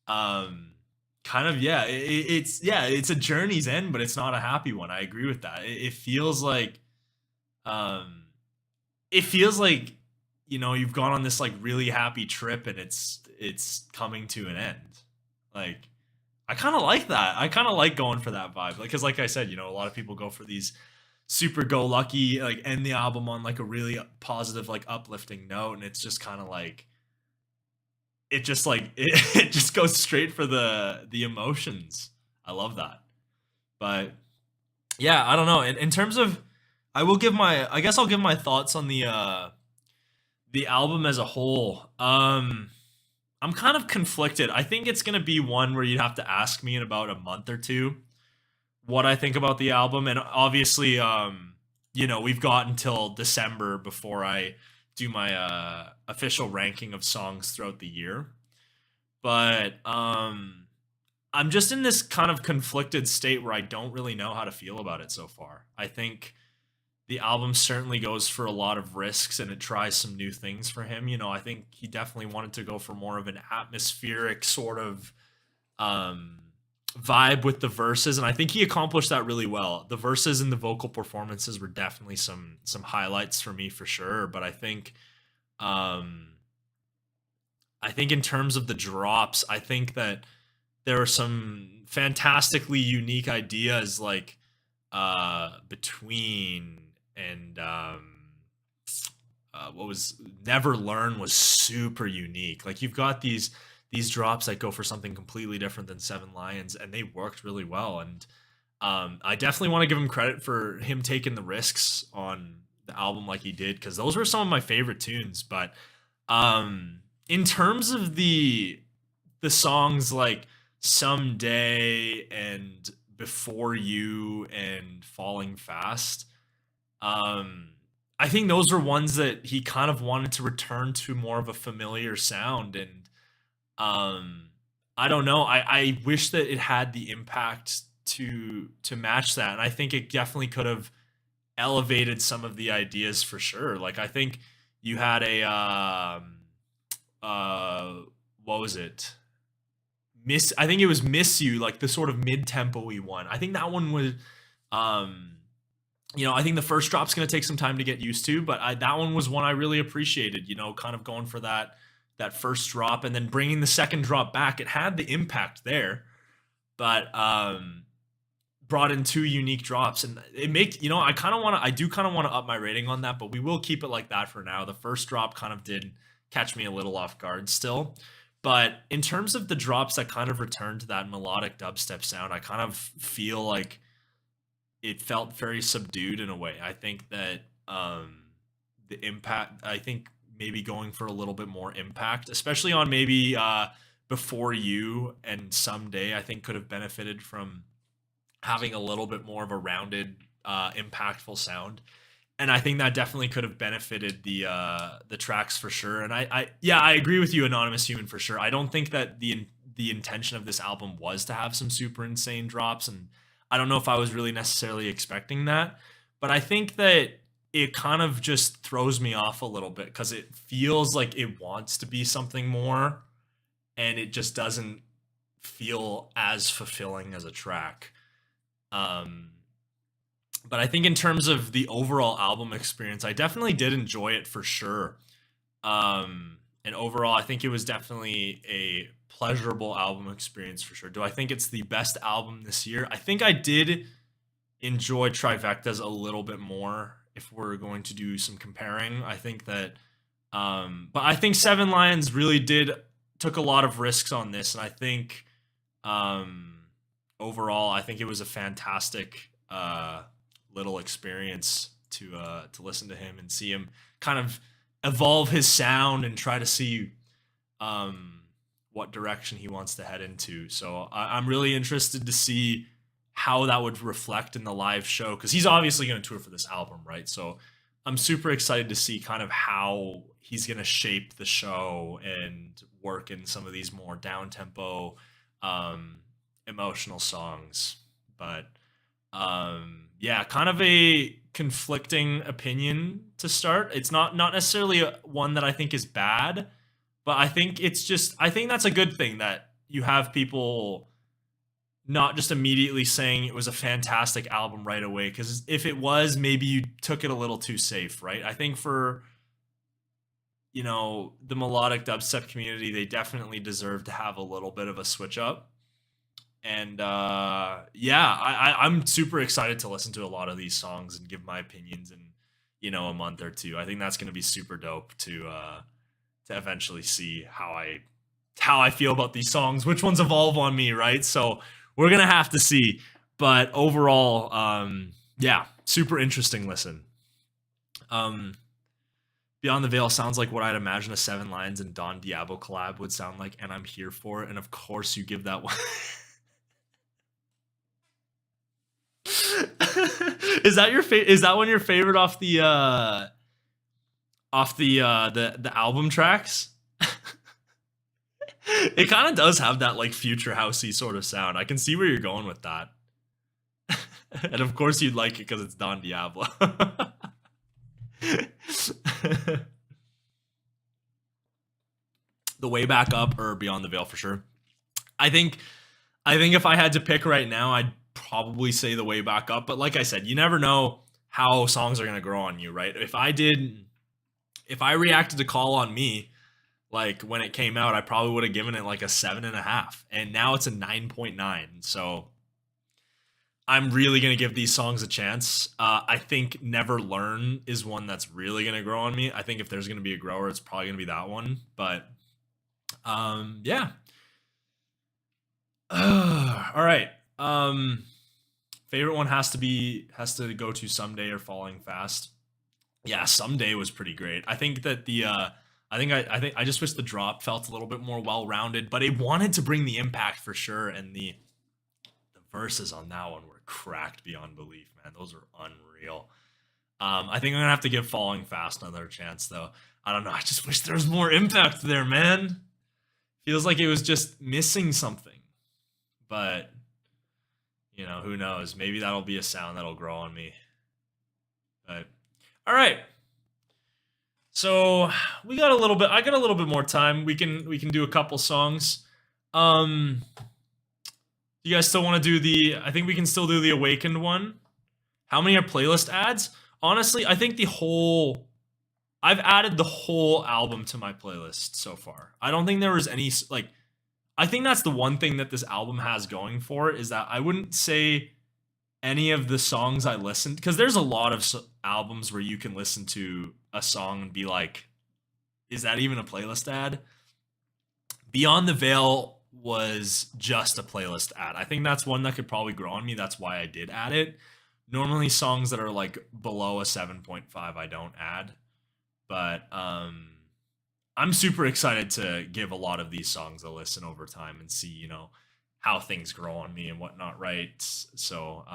kind of, yeah, it's a journey's end, but it's not a happy one. I agree with that. It feels like you've gone on this like really happy trip and it's coming to an end. Like, I kind of like that. I kind of like going for that vibe. Like, cause like I said, a lot of people go for these super go lucky, like end the album on like a really positive, like uplifting note. And it's just kind of like, it just goes straight for the emotions. I love that. But yeah, I don't know. In terms of, I'll give my thoughts on the album as a whole. I'm kind of conflicted. I think it's going to be one where you'd have to ask me in about a month or two what I think about the album. And obviously, we've got until December before I do my official ranking of songs throughout the year. But I'm just in this kind of conflicted state where I don't really know how to feel about it so far. I think the album certainly goes for a lot of risks and it tries some new things for him. I think he definitely wanted to go for more of an atmospheric sort of vibe with the verses, and I think he accomplished that really well. The verses and the vocal performances were definitely some highlights for me for sure. But I think in terms of the drops, I think that there were some fantastically unique ideas like between and what was Never Learn was super unique. Like you've got these drops that go for something completely different than Seven Lions, and they worked really well. And I definitely want to give him credit for him taking the risks on the album like he did, because those were some of my favorite tunes. But in terms of the songs like Someday and Before You and Falling Fast, I think those were ones that he kind of wanted to return to more of a familiar sound. And I don't know, I wish that it had the impact to match that. And I think it definitely could have elevated some of the ideas for sure. Like I think you had a what was it? I think it was Miss You, like the sort of mid-tempo-y one. I think that one was I think the first drop's going to take some time to get used to, but that one was one I really appreciated, kind of going for that first drop and then bringing the second drop back. It had the impact there, but brought in two unique drops, and it makes, I do kind of want to up my rating on that, but we will keep it like that for now. The first drop kind of did catch me a little off guard still. But in terms of the drops that kind of return to that melodic dubstep sound, I kind of feel like it felt very subdued in a way. I think that the impact, I think maybe going for a little bit more impact, especially on maybe Before You and Someday, I think could have benefited from having a little bit more of a rounded, impactful sound. And I think that definitely could have benefited the tracks for sure. And I agree with you, Anonymous Human, for sure. I don't think that the intention of this album was to have some super insane drops, and I don't know if I was really necessarily expecting that. But I think that it kind of just throws me off a little bit because it feels like it wants to be something more, and it just doesn't feel as fulfilling as a track. But I think in terms of the overall album experience, I definitely did enjoy it for sure. And overall, I think it was definitely a pleasurable album experience for sure. Do I think it's the best album this year? I think I did enjoy Trifectas a little bit more if we're going to do some comparing. I think that, but I think Seven Lions really took a lot of risks on this. And I think overall, I think it was a fantastic little experience to listen to him and see him kind of evolve his sound and try to see what direction he wants to head into. So I'm really interested to see how that would reflect in the live show, because he's obviously going to tour for this album, right? So I'm super excited to see kind of how he's going to shape the show and work in some of these more down-tempo, emotional songs. But kind of a conflicting opinion to start. It's not necessarily one that I think is bad, but I think I think that's a good thing that you have people not just immediately saying it was a fantastic album right away, because if it was, maybe you took it a little too safe, right? I think for the melodic dubstep community, they definitely deserve to have a little bit of a switch up. And I'm super excited to listen to a lot of these songs and give my opinions in a month or two. I think that's going to be super dope to eventually see how I feel about these songs, which ones evolve on me, right? So we're gonna have to see. But overall, super interesting listen. Beyond the Veil sounds like what I'd imagine a Seven Lions and Don Diablo collab would sound like, and I'm here for it. And of course, you give that one. Is that is that one your favorite off the album tracks? It kind of does have that like future housey sort of sound. I can see where you're going with that. And of course you'd like it because it's Don Diablo. The Way Back Up or Beyond the Veil for sure. I think I think if I had to pick right now, I'd probably say The Way Back Up. But like I said, you never know how songs are gonna grow on you, right? If I reacted to Call on Me, like when it came out, I probably would have given it like a 7.5, and now it's a 9.9. So I'm really gonna give these songs a chance. I think Never Learn is one that's really gonna grow on me. I think if there's gonna be a grower, it's probably gonna be that one. But yeah. All right. Favorite one has to go to Someday or Falling Fast. Yeah, Someday was pretty great. I think that I just wish the drop felt a little bit more well-rounded, but it wanted to bring the impact for sure, and the verses on that one were cracked beyond belief, man. Those are unreal. I think I'm gonna have to give Falling Fast another chance, though. I don't know. I just wish there was more impact there, man. Feels like it was just missing something. But, you know, who knows? Maybe that'll be a sound that'll grow on me. But, all right. So I got a little bit more time. We can do a couple songs. You guys still want to do I think we can still do the Awakened one. How many are playlist ads? Honestly, I think I've added the whole album to my playlist so far. I don't think there was any, like, I think that's the one thing that this album has going for it, is that I wouldn't say any of the songs I listened, because there's a lot of albums where you can listen to a song and be like, is that even a playlist ad? Beyond the Veil was just a playlist ad. I think that's one that could probably grow on me. That's why I did add it. Normally songs that are like below a 7.5 I don't add. But I'm super excited to give a lot of these songs a listen over time and see, you know, how things grow on me and whatnot, right? So,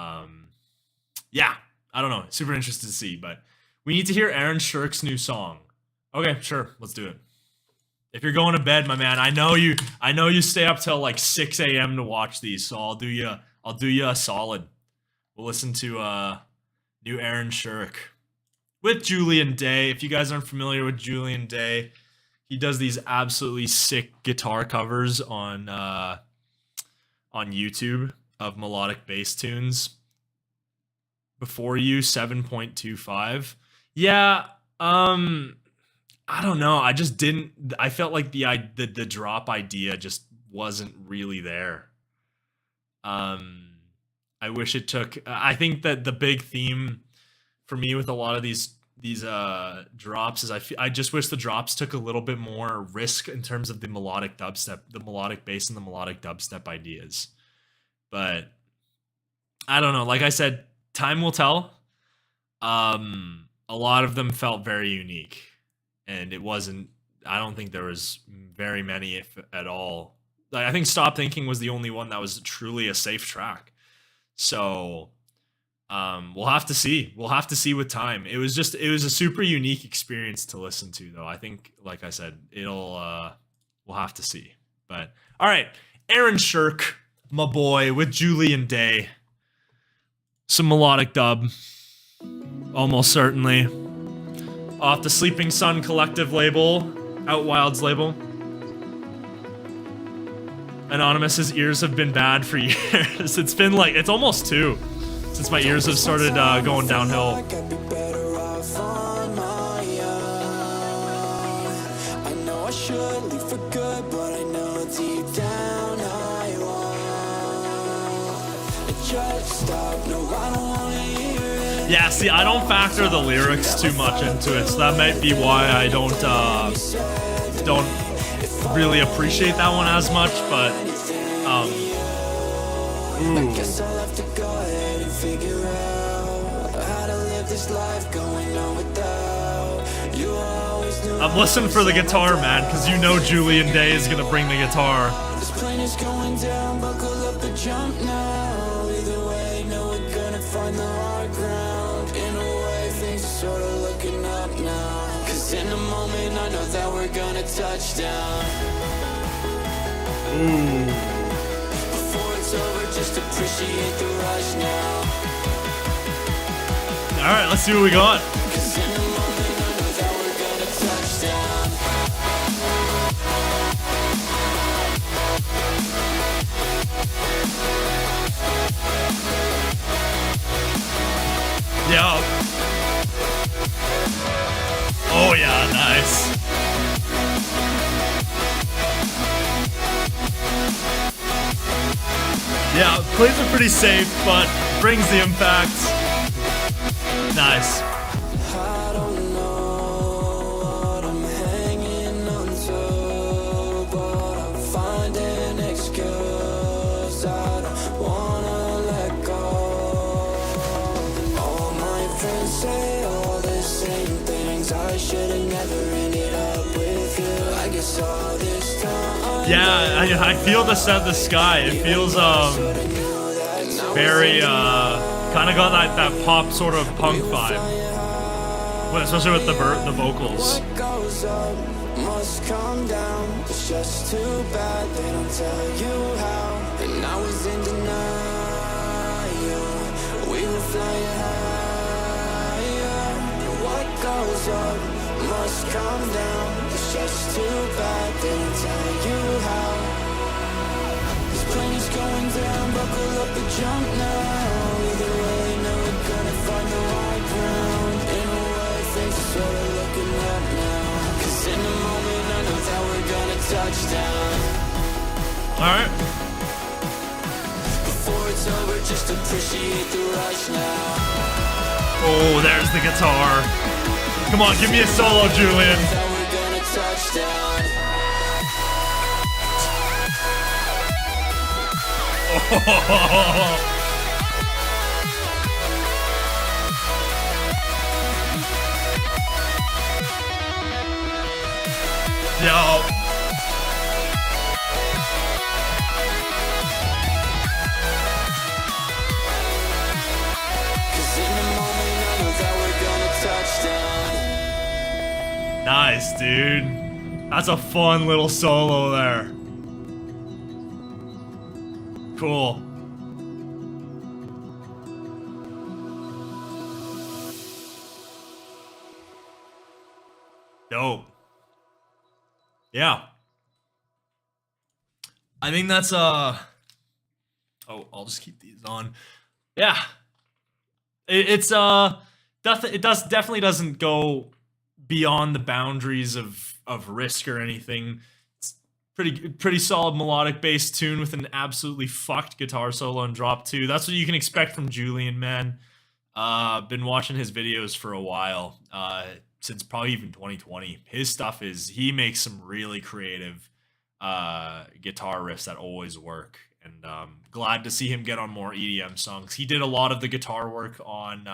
yeah, I don't know. Super interested to see, but we need to hear Aaron Shirk's new song. Okay, sure, let's do it. If you're going to bed, my man, I know you stay up till like 6 a.m. to watch these, so I'll do you a solid. We'll listen to new Aaron Shirk with Julian Day. If you guys aren't familiar with Julian Day, he does these absolutely sick guitar covers on YouTube of melodic bass tunes. Before You 7.25. Yeah, I don't know. I felt like the drop idea just wasn't really there. I wish it took, I think that the big theme for me with a lot of these drops is I just wish the drops took a little bit more risk in terms of the melodic dubstep, the melodic bass and the melodic dubstep ideas. But I don't know. Like I said, time will tell. A lot of them felt very unique, and I don't think there was very many, if at all. Like, I think Stop Thinking was the only one that was truly a safe track. So we'll have to see. We'll have to see with time. It was a super unique experience to listen to, though. I think, like I said, we'll have to see. But all right, Aaron Shirk, my boy, with Julian Day. Some melodic dub, almost certainly, off the Sleeping Sun Collective label, Out Wild's label. Anonymous's ears have been bad for years. It's been like, it's almost 2 since my ears have started going downhill. I know I should leave for good, but I know deep down I won't. Just stop, no, I don't wanna hear it. Yeah, see, I don't factor the lyrics too much into it, so that might be why I don't really appreciate that one as much, but I guess I'll have to go ahead and figure out how to live this life going on without you. Always knew I'm listening for the guitar, man, because you know Julian Day is gonna bring the guitar. this plane is going down, buckle up and jump now. Either way, know we're gonna find the high ground. In a way, things are sort of looking up now. Cause in a moment, I know that we're gonna touch down. Before it's over, just appreciate the rush now. All right, let's see what we got. Cause in a moment, I know that we're gonna touch down. Yeah. Oh yeah, nice. Yeah, plays it pretty safe, but brings the impact. Nice. I don't know what I'm hanging on to, but I'm finding excuse. I don't wanna let go. All my friends say all the same things. I should've never ended up with you. I guess all this time. Yeah, I feel the set of the sky. It feels very kind of got that pop sort of punk vibe, well, especially with the vocals. What goes up must come down. It's just too bad they don't tell you how. And I was in denial. We were flying higher. And what goes up must come down. It's just too bad they don't tell you how. This plane is going down. Buckle up and jump now. Either way, know we're gonna find the right ground. In a way, things are sort of looking up now. Cause in the moment, I know that we're gonna touch down. Alright. Before it's over, just appreciate the rush now. Oh, there's the guitar. Come on, give me a solo, Julian. That we're gonna touch down. Oh. Yo. Cause in the moment, I know that we're gonna touch down. Nice, dude. That's a fun little solo there. Cool. Dope. Yeah. I think that's oh, I'll just keep these on. Yeah. It definitely doesn't go beyond the boundaries of Risk or anything. It's pretty solid melodic bass tune with an absolutely fucked guitar solo and drop too. That's what you can expect from Julian, man. Been watching his videos for a while. Since probably even 2020. His stuff he makes some really creative guitar riffs that always work. And glad to see him get on more EDM songs. He did a lot of the guitar work on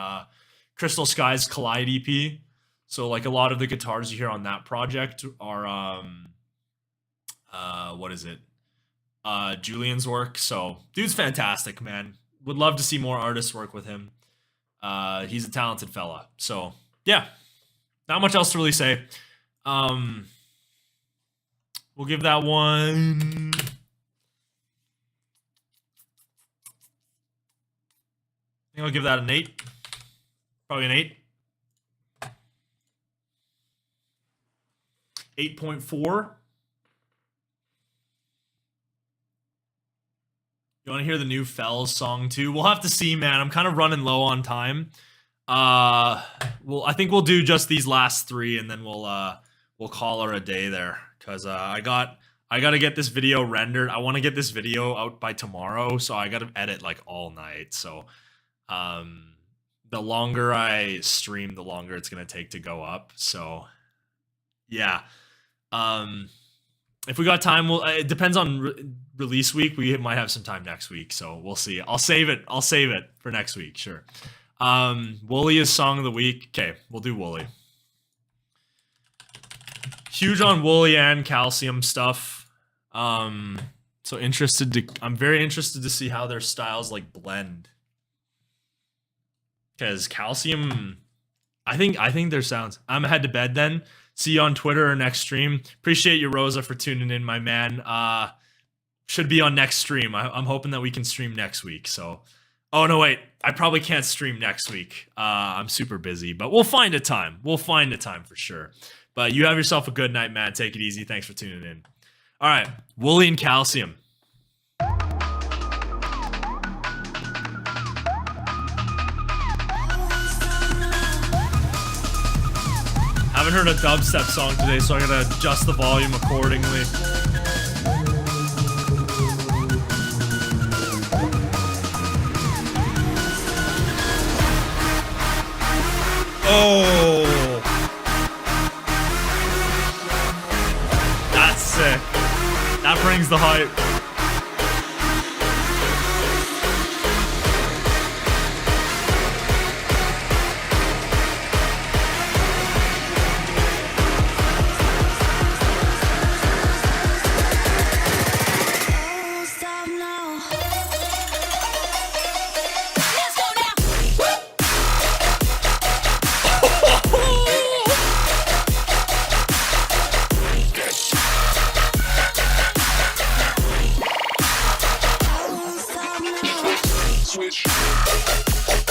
Crystal Sky's Collide EP. So like a lot of the guitars you hear on that project are what is it? Julian's work. So dude's fantastic, man. Would love to see more artists work with him. He's a talented fella. So yeah. Not much else to really say. We'll give that one. I think I'll give that an 8. Probably an 8. 8.4. You want to hear the new Fells song too? We'll have to see, man. I'm kind of running low on time. Well, I think we'll do just these last 3, and then we'll call her a day there, because I gotta get this video rendered. I want to get this video out by tomorrow, so I gotta edit like all night. So the longer I stream, the longer it's gonna take to go up. So yeah, if we got time, it depends on release week. We might have some time next week, so we'll see. I'll save it for next week, sure. Wooli is song of the week. Okay, we'll do Wooli. Huge on Wooli and Calcium stuff. So I'm very interested to see how their styles like blend. Because Calcium, I think their sounds. I'm head to bed then. See you on Twitter or next stream. Appreciate you, Rosa, for tuning in, my man. Should be on next stream. I'm hoping that we can stream next week. So, oh no, wait. I probably can't stream next week. I'm super busy, but we'll find a time. We'll find a time for sure. But you have yourself a good night, man. Take it easy. Thanks for tuning in. All right, Wooli and Calcium. haven't heard a dubstep song today, so I gotta adjust the volume accordingly. Oh, that's sick. That brings the hype.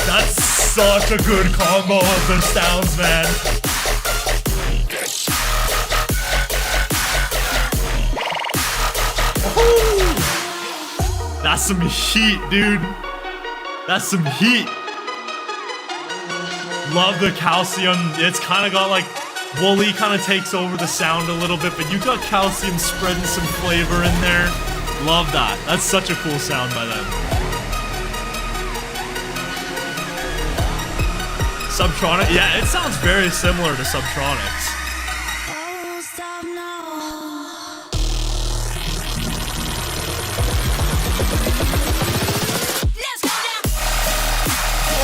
That's such a good combo of the sounds, man. Oh, that's some heat, dude. That's some heat. Love the Calcium. It's kind of got like Wooli kind of takes over the sound a little bit, but you got Calcium spreading some flavor in there. Love that. That's such a cool sound by them. Subtronic, yeah, it sounds very similar to Subtronics.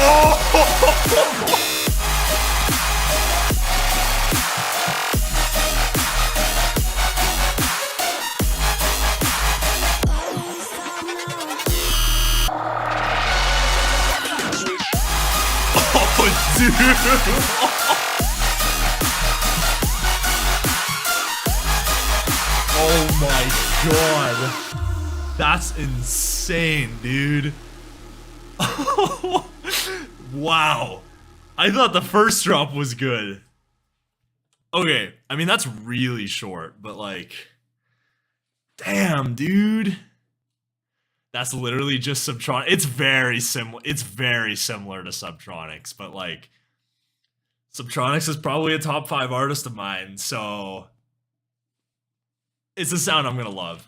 Oh! Dude. Oh my god. That's insane, dude. Wow. I thought the first drop was good. Okay, I mean that's really short, but like damn, dude. That's literally just Subtronics. It's very similar. It's very similar to Subtronics, but like Subtronics is probably a top 5 artist of mine, so it's a sound I'm gonna love.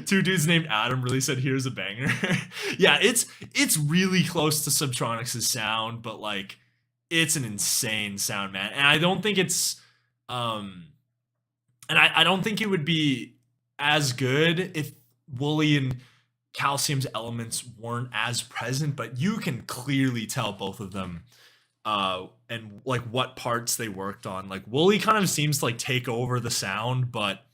2 dudes named Adam really said, "Here's a banger." Yeah, it's really close to Subtronics' sound, but like it's an insane sound, man. And I don't think it's and I don't think it would be as good if Wooli and Calcium's elements weren't as present, but you can clearly tell both of them and like what parts they worked on. Like Wooli kind of seems to like take over the sound, but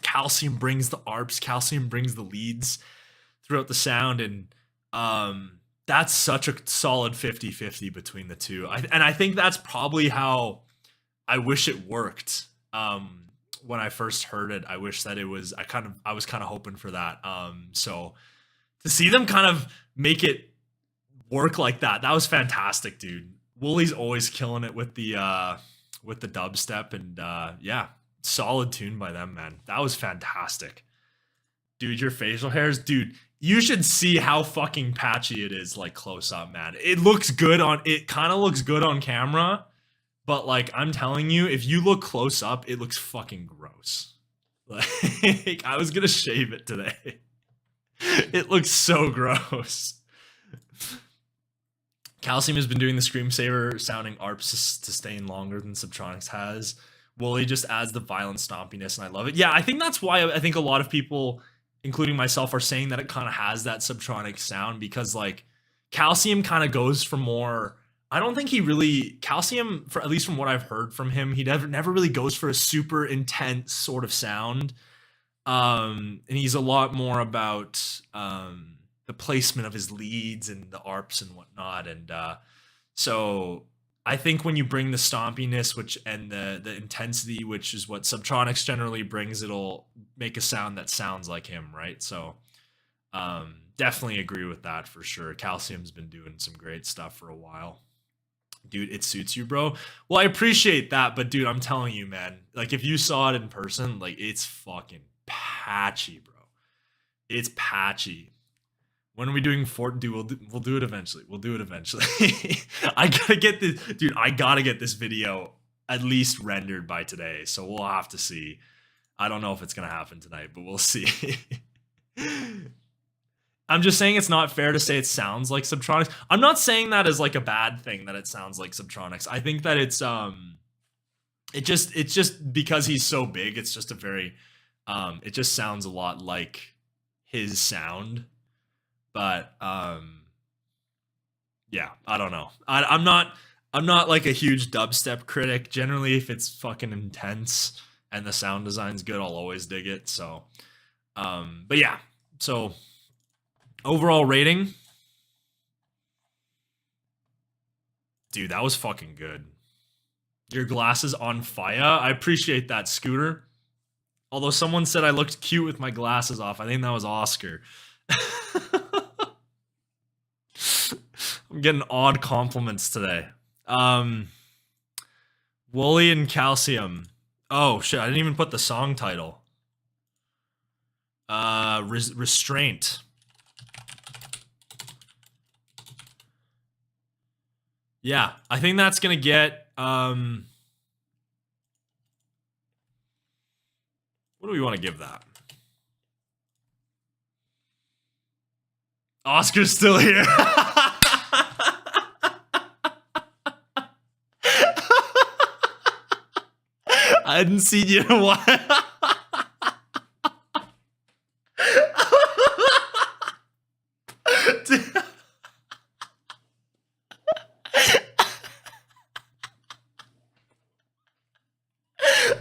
Calcium brings the arps, Calcium brings the leads throughout the sound, and that's such a solid 50-50 between the two. And I think that's probably how I wish it worked. When I first heard it, I wish that it was, I was kind of hoping for that. So to see them kind of make it work like that was fantastic, dude. Wooli's always killing it with the dubstep, and yeah, solid tune by them, man. That was fantastic. Dude, your facial hairs, dude, you should see how fucking patchy it is like close up, man. It looks good it kind of looks good on camera. But like I'm telling you, if you look close up, it looks fucking gross. Like I was gonna shave it today. It looks so gross. Calcium has been doing the Screamsaver sounding arps to sustain longer than Subtronics has. Wooli just adds the violent stompiness, and I love it. Yeah, I think that's why I think a lot of people, including myself, are saying that it kind of has that Subtronic sound, because like Calcium kind of goes for more. I don't think he really, Calcium, for at least from what I've heard from him, he never really goes for a super intense sort of sound. And he's a lot more about the placement of his leads and the arps and whatnot. And so I think when you bring the stompiness, and the intensity, which is what Subtronics generally brings, it'll make a sound that sounds like him, right? So definitely agree with that for sure. Calcium's been doing some great stuff for a while. Dude, it suits you, bro. Well, I appreciate that, but dude, I'm telling you, man, like if you saw it in person, like it's fucking patchy, bro. It's patchy. When are we doing Fort? Dude, we'll do it eventually. We'll do it eventually. I gotta get this, dude. I gotta get this video at least rendered by today. So we'll have to see. I don't know if it's gonna happen tonight, but we'll see. I'm just saying it's not fair to say it sounds like Subtronics. I'm not saying that as like a bad thing that it sounds like Subtronics. I think that it's just because he's so big. It's just a very it just sounds a lot like his sound. But yeah, I don't know. I'm not like a huge dubstep critic. Generally, if it's fucking intense and the sound design's good, I'll always dig it. So, but yeah. So overall rating, dude, that was fucking good. Your glasses on fire. I appreciate that, Scooter. Although someone said I looked cute with my glasses off. I think that was Oscar. I'm getting odd compliments today. Wooli and Calcium. Oh shit, I didn't even put the song title. Restraint. Yeah, I think that's gonna get what do we want to give that? Oscar's still here. I hadn't seen you in a while.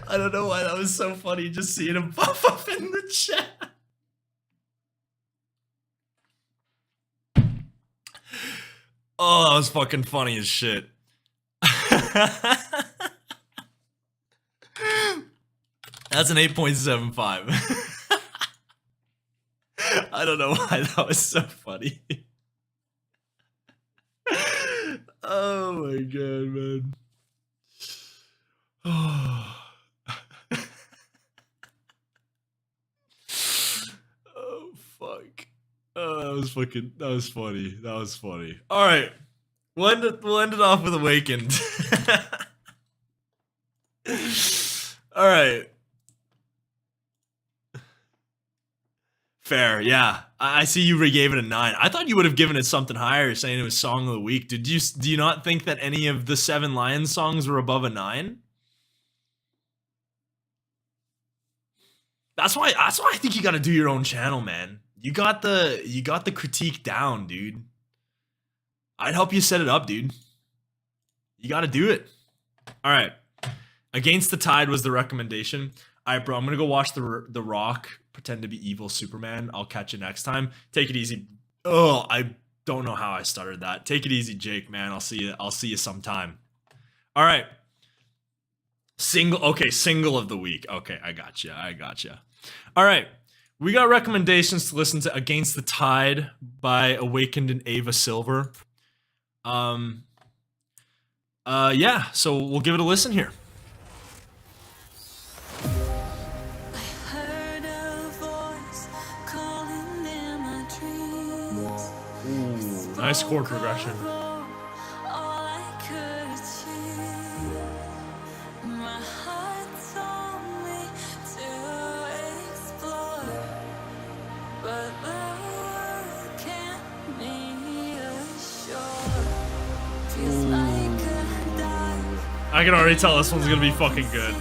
I don't know why that was so funny, just seeing him pop up in the chat. Oh, that was fucking funny as shit. That's an 8.75. I don't know why that was so funny. Oh my god, man. Oh. Oh fuck. Oh, that was funny. That was funny. All right. We'll end it off with Awakened. All right. Fair, yeah. I see you gave it a 9. I thought you would have given it something higher, saying it was Song of the Week. Do you not think that any of the 7 Lions songs were above a 9? That's why I think you got to do your own channel, man. You got the critique down, dude. I'd help you set it up, dude. You got to do it. All right. Against the Tide was the recommendation. All right, bro. I'm gonna go watch the Rock pretend to be evil Superman. I'll catch you next time. Take it easy. Oh, I don't know how I started that. Take it easy, Jake, man. I'll see you sometime. All right. Single of the week. Okay, I gotcha. All right. We got recommendations to listen to Against the Tide by Awakened and Ava Silver. Yeah, so we'll give it a listen here. Ooh, nice chord progression. I can already tell this one's gonna be fucking good.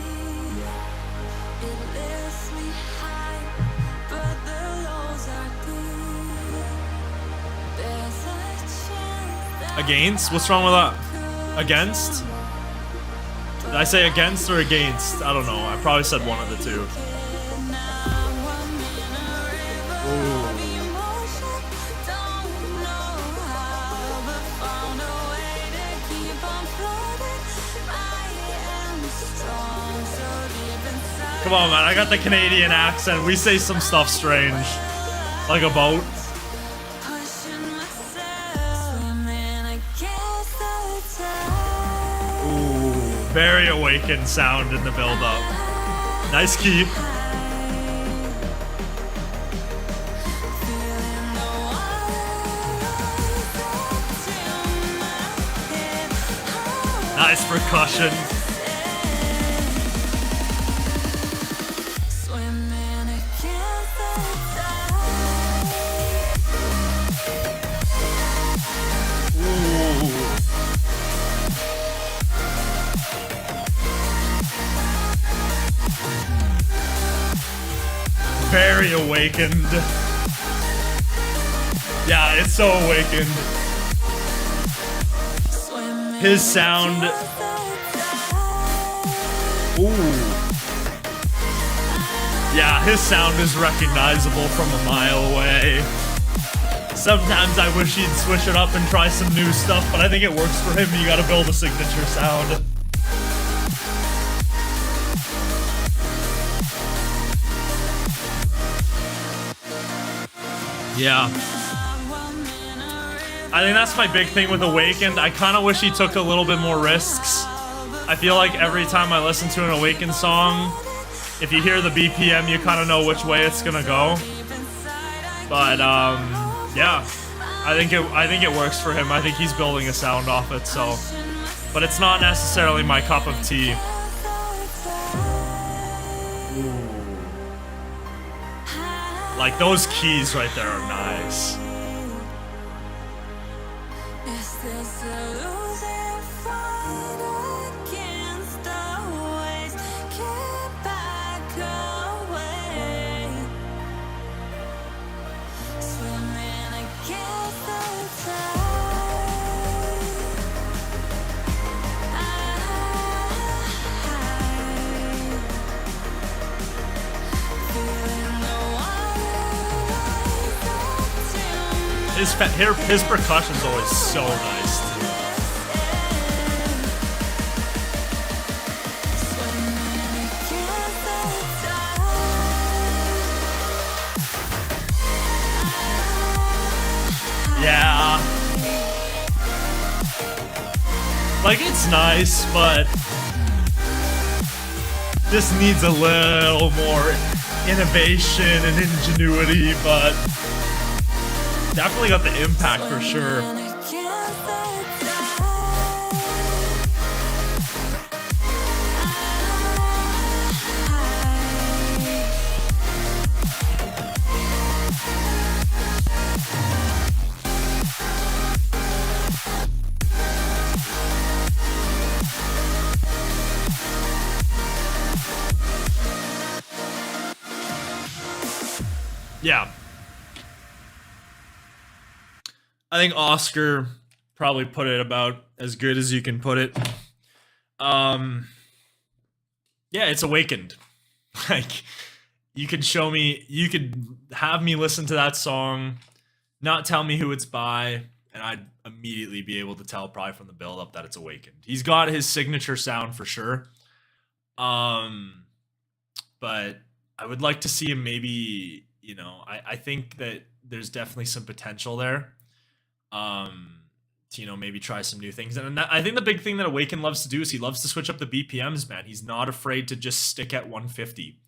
Against? What's wrong with that? Against? Did I say against or against? I don't know. I probably said one of the two. Ooh. Come on, man. I got the Canadian accent. We say some stuff strange. Like a boat. Ooh, very Awakened sound in the build-up. Nice keep. Nice percussion. Very Awakened. Yeah, it's so Awakened. His sound. Ooh. Yeah, his sound is recognizable from a mile away. Sometimes I wish he'd switch it up and try some new stuff, but I think it works for him. You gotta build a signature sound. Yeah. I think that's my big thing with Awakened. I kind of wish he took a little bit more risks. I feel like every time I listen to an Awakened song, if you hear the BPM, you kind of know which way it's gonna go. But yeah, I think it works for him. I think he's building a sound off it. So, but it's not necessarily my cup of tea. Like, those keys right there are nice. His percussion's always so nice too. Yeah. Like, it's nice, but this needs a little more innovation and ingenuity, but definitely got the impact for sure. Yeah. I think Oscar probably put it about as good as you can put it. Yeah, it's Awakened. Like, you could show me, you could have me listen to that song, not tell me who it's by, and I'd immediately be able to tell probably from the build up that it's Awakened. He's got his signature sound for sure. But I would like to see him maybe, you know, I think that there's definitely some potential there. To, you know, maybe try some new things. And I think the big thing that Awaken loves to do is he loves to switch up the BPMs, man. He's not afraid to just stick at 150.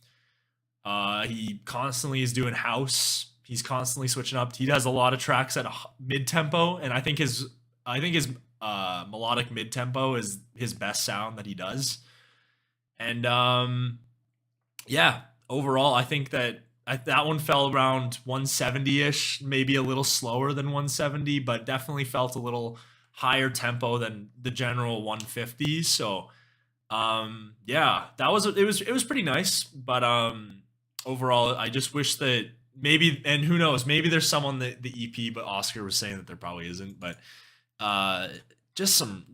He constantly is doing house. He's constantly switching up. He does a lot of tracks at mid-tempo, and I think his melodic mid-tempo is his best sound that he does. And yeah, overall, I think that that one fell around 170-ish, maybe a little slower than 170, but definitely felt a little higher tempo than the general 150. So, yeah, it was pretty nice. But overall, I just wish that maybe, and who knows, maybe there's some on the EP, but Oscar was saying that there probably isn't. But just some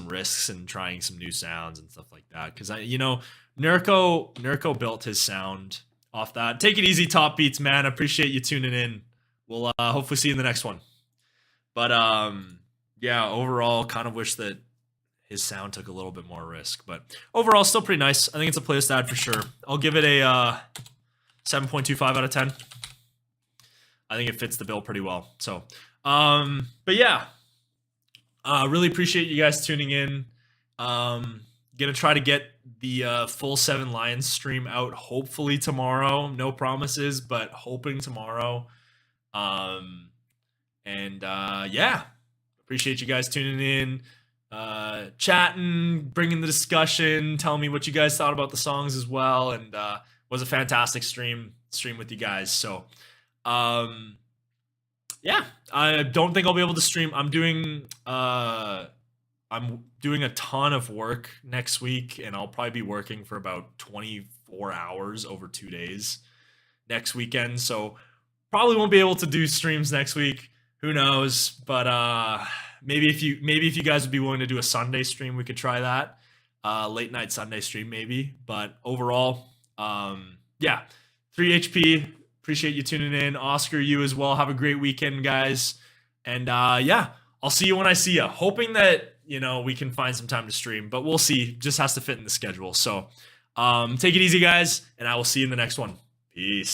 risks and trying some new sounds and stuff like that. Because Nurko built his sound off that. Take it easy, Top Beats, man. Appreciate you tuning in. We'll hopefully see you in the next one. But yeah, overall, kind of wish that his sound took a little bit more risk. But overall, still pretty nice. I think it's a playlist ad for sure. I'll give it a 7.25 out of 10. I think it fits the bill pretty well. So, but yeah, really appreciate you guys tuning in. Gonna try to get the full 7 Lions stream out hopefully tomorrow. No promises, but hoping tomorrow. Yeah, appreciate you guys tuning in. chatting, bringing the discussion, telling me what you guys thought about the songs as well, and was a fantastic stream with you guys. So yeah, I don't think I'll be able to stream. I'm doing a ton of work next week, and I'll probably be working for about 24 hours over 2 days next weekend. So probably won't be able to do streams next week. Who knows? But maybe if you guys would be willing to do a Sunday stream, we could try that. Late night Sunday stream maybe. But overall, yeah, 3 HP. Appreciate you tuning in. Oscar, you as well. Have a great weekend, guys. And yeah, I'll see you when I see you. Hoping that, we can find some time to stream, but we'll see. Just has to fit in the schedule. So take it easy, guys, and I will see you in the next one. Peace.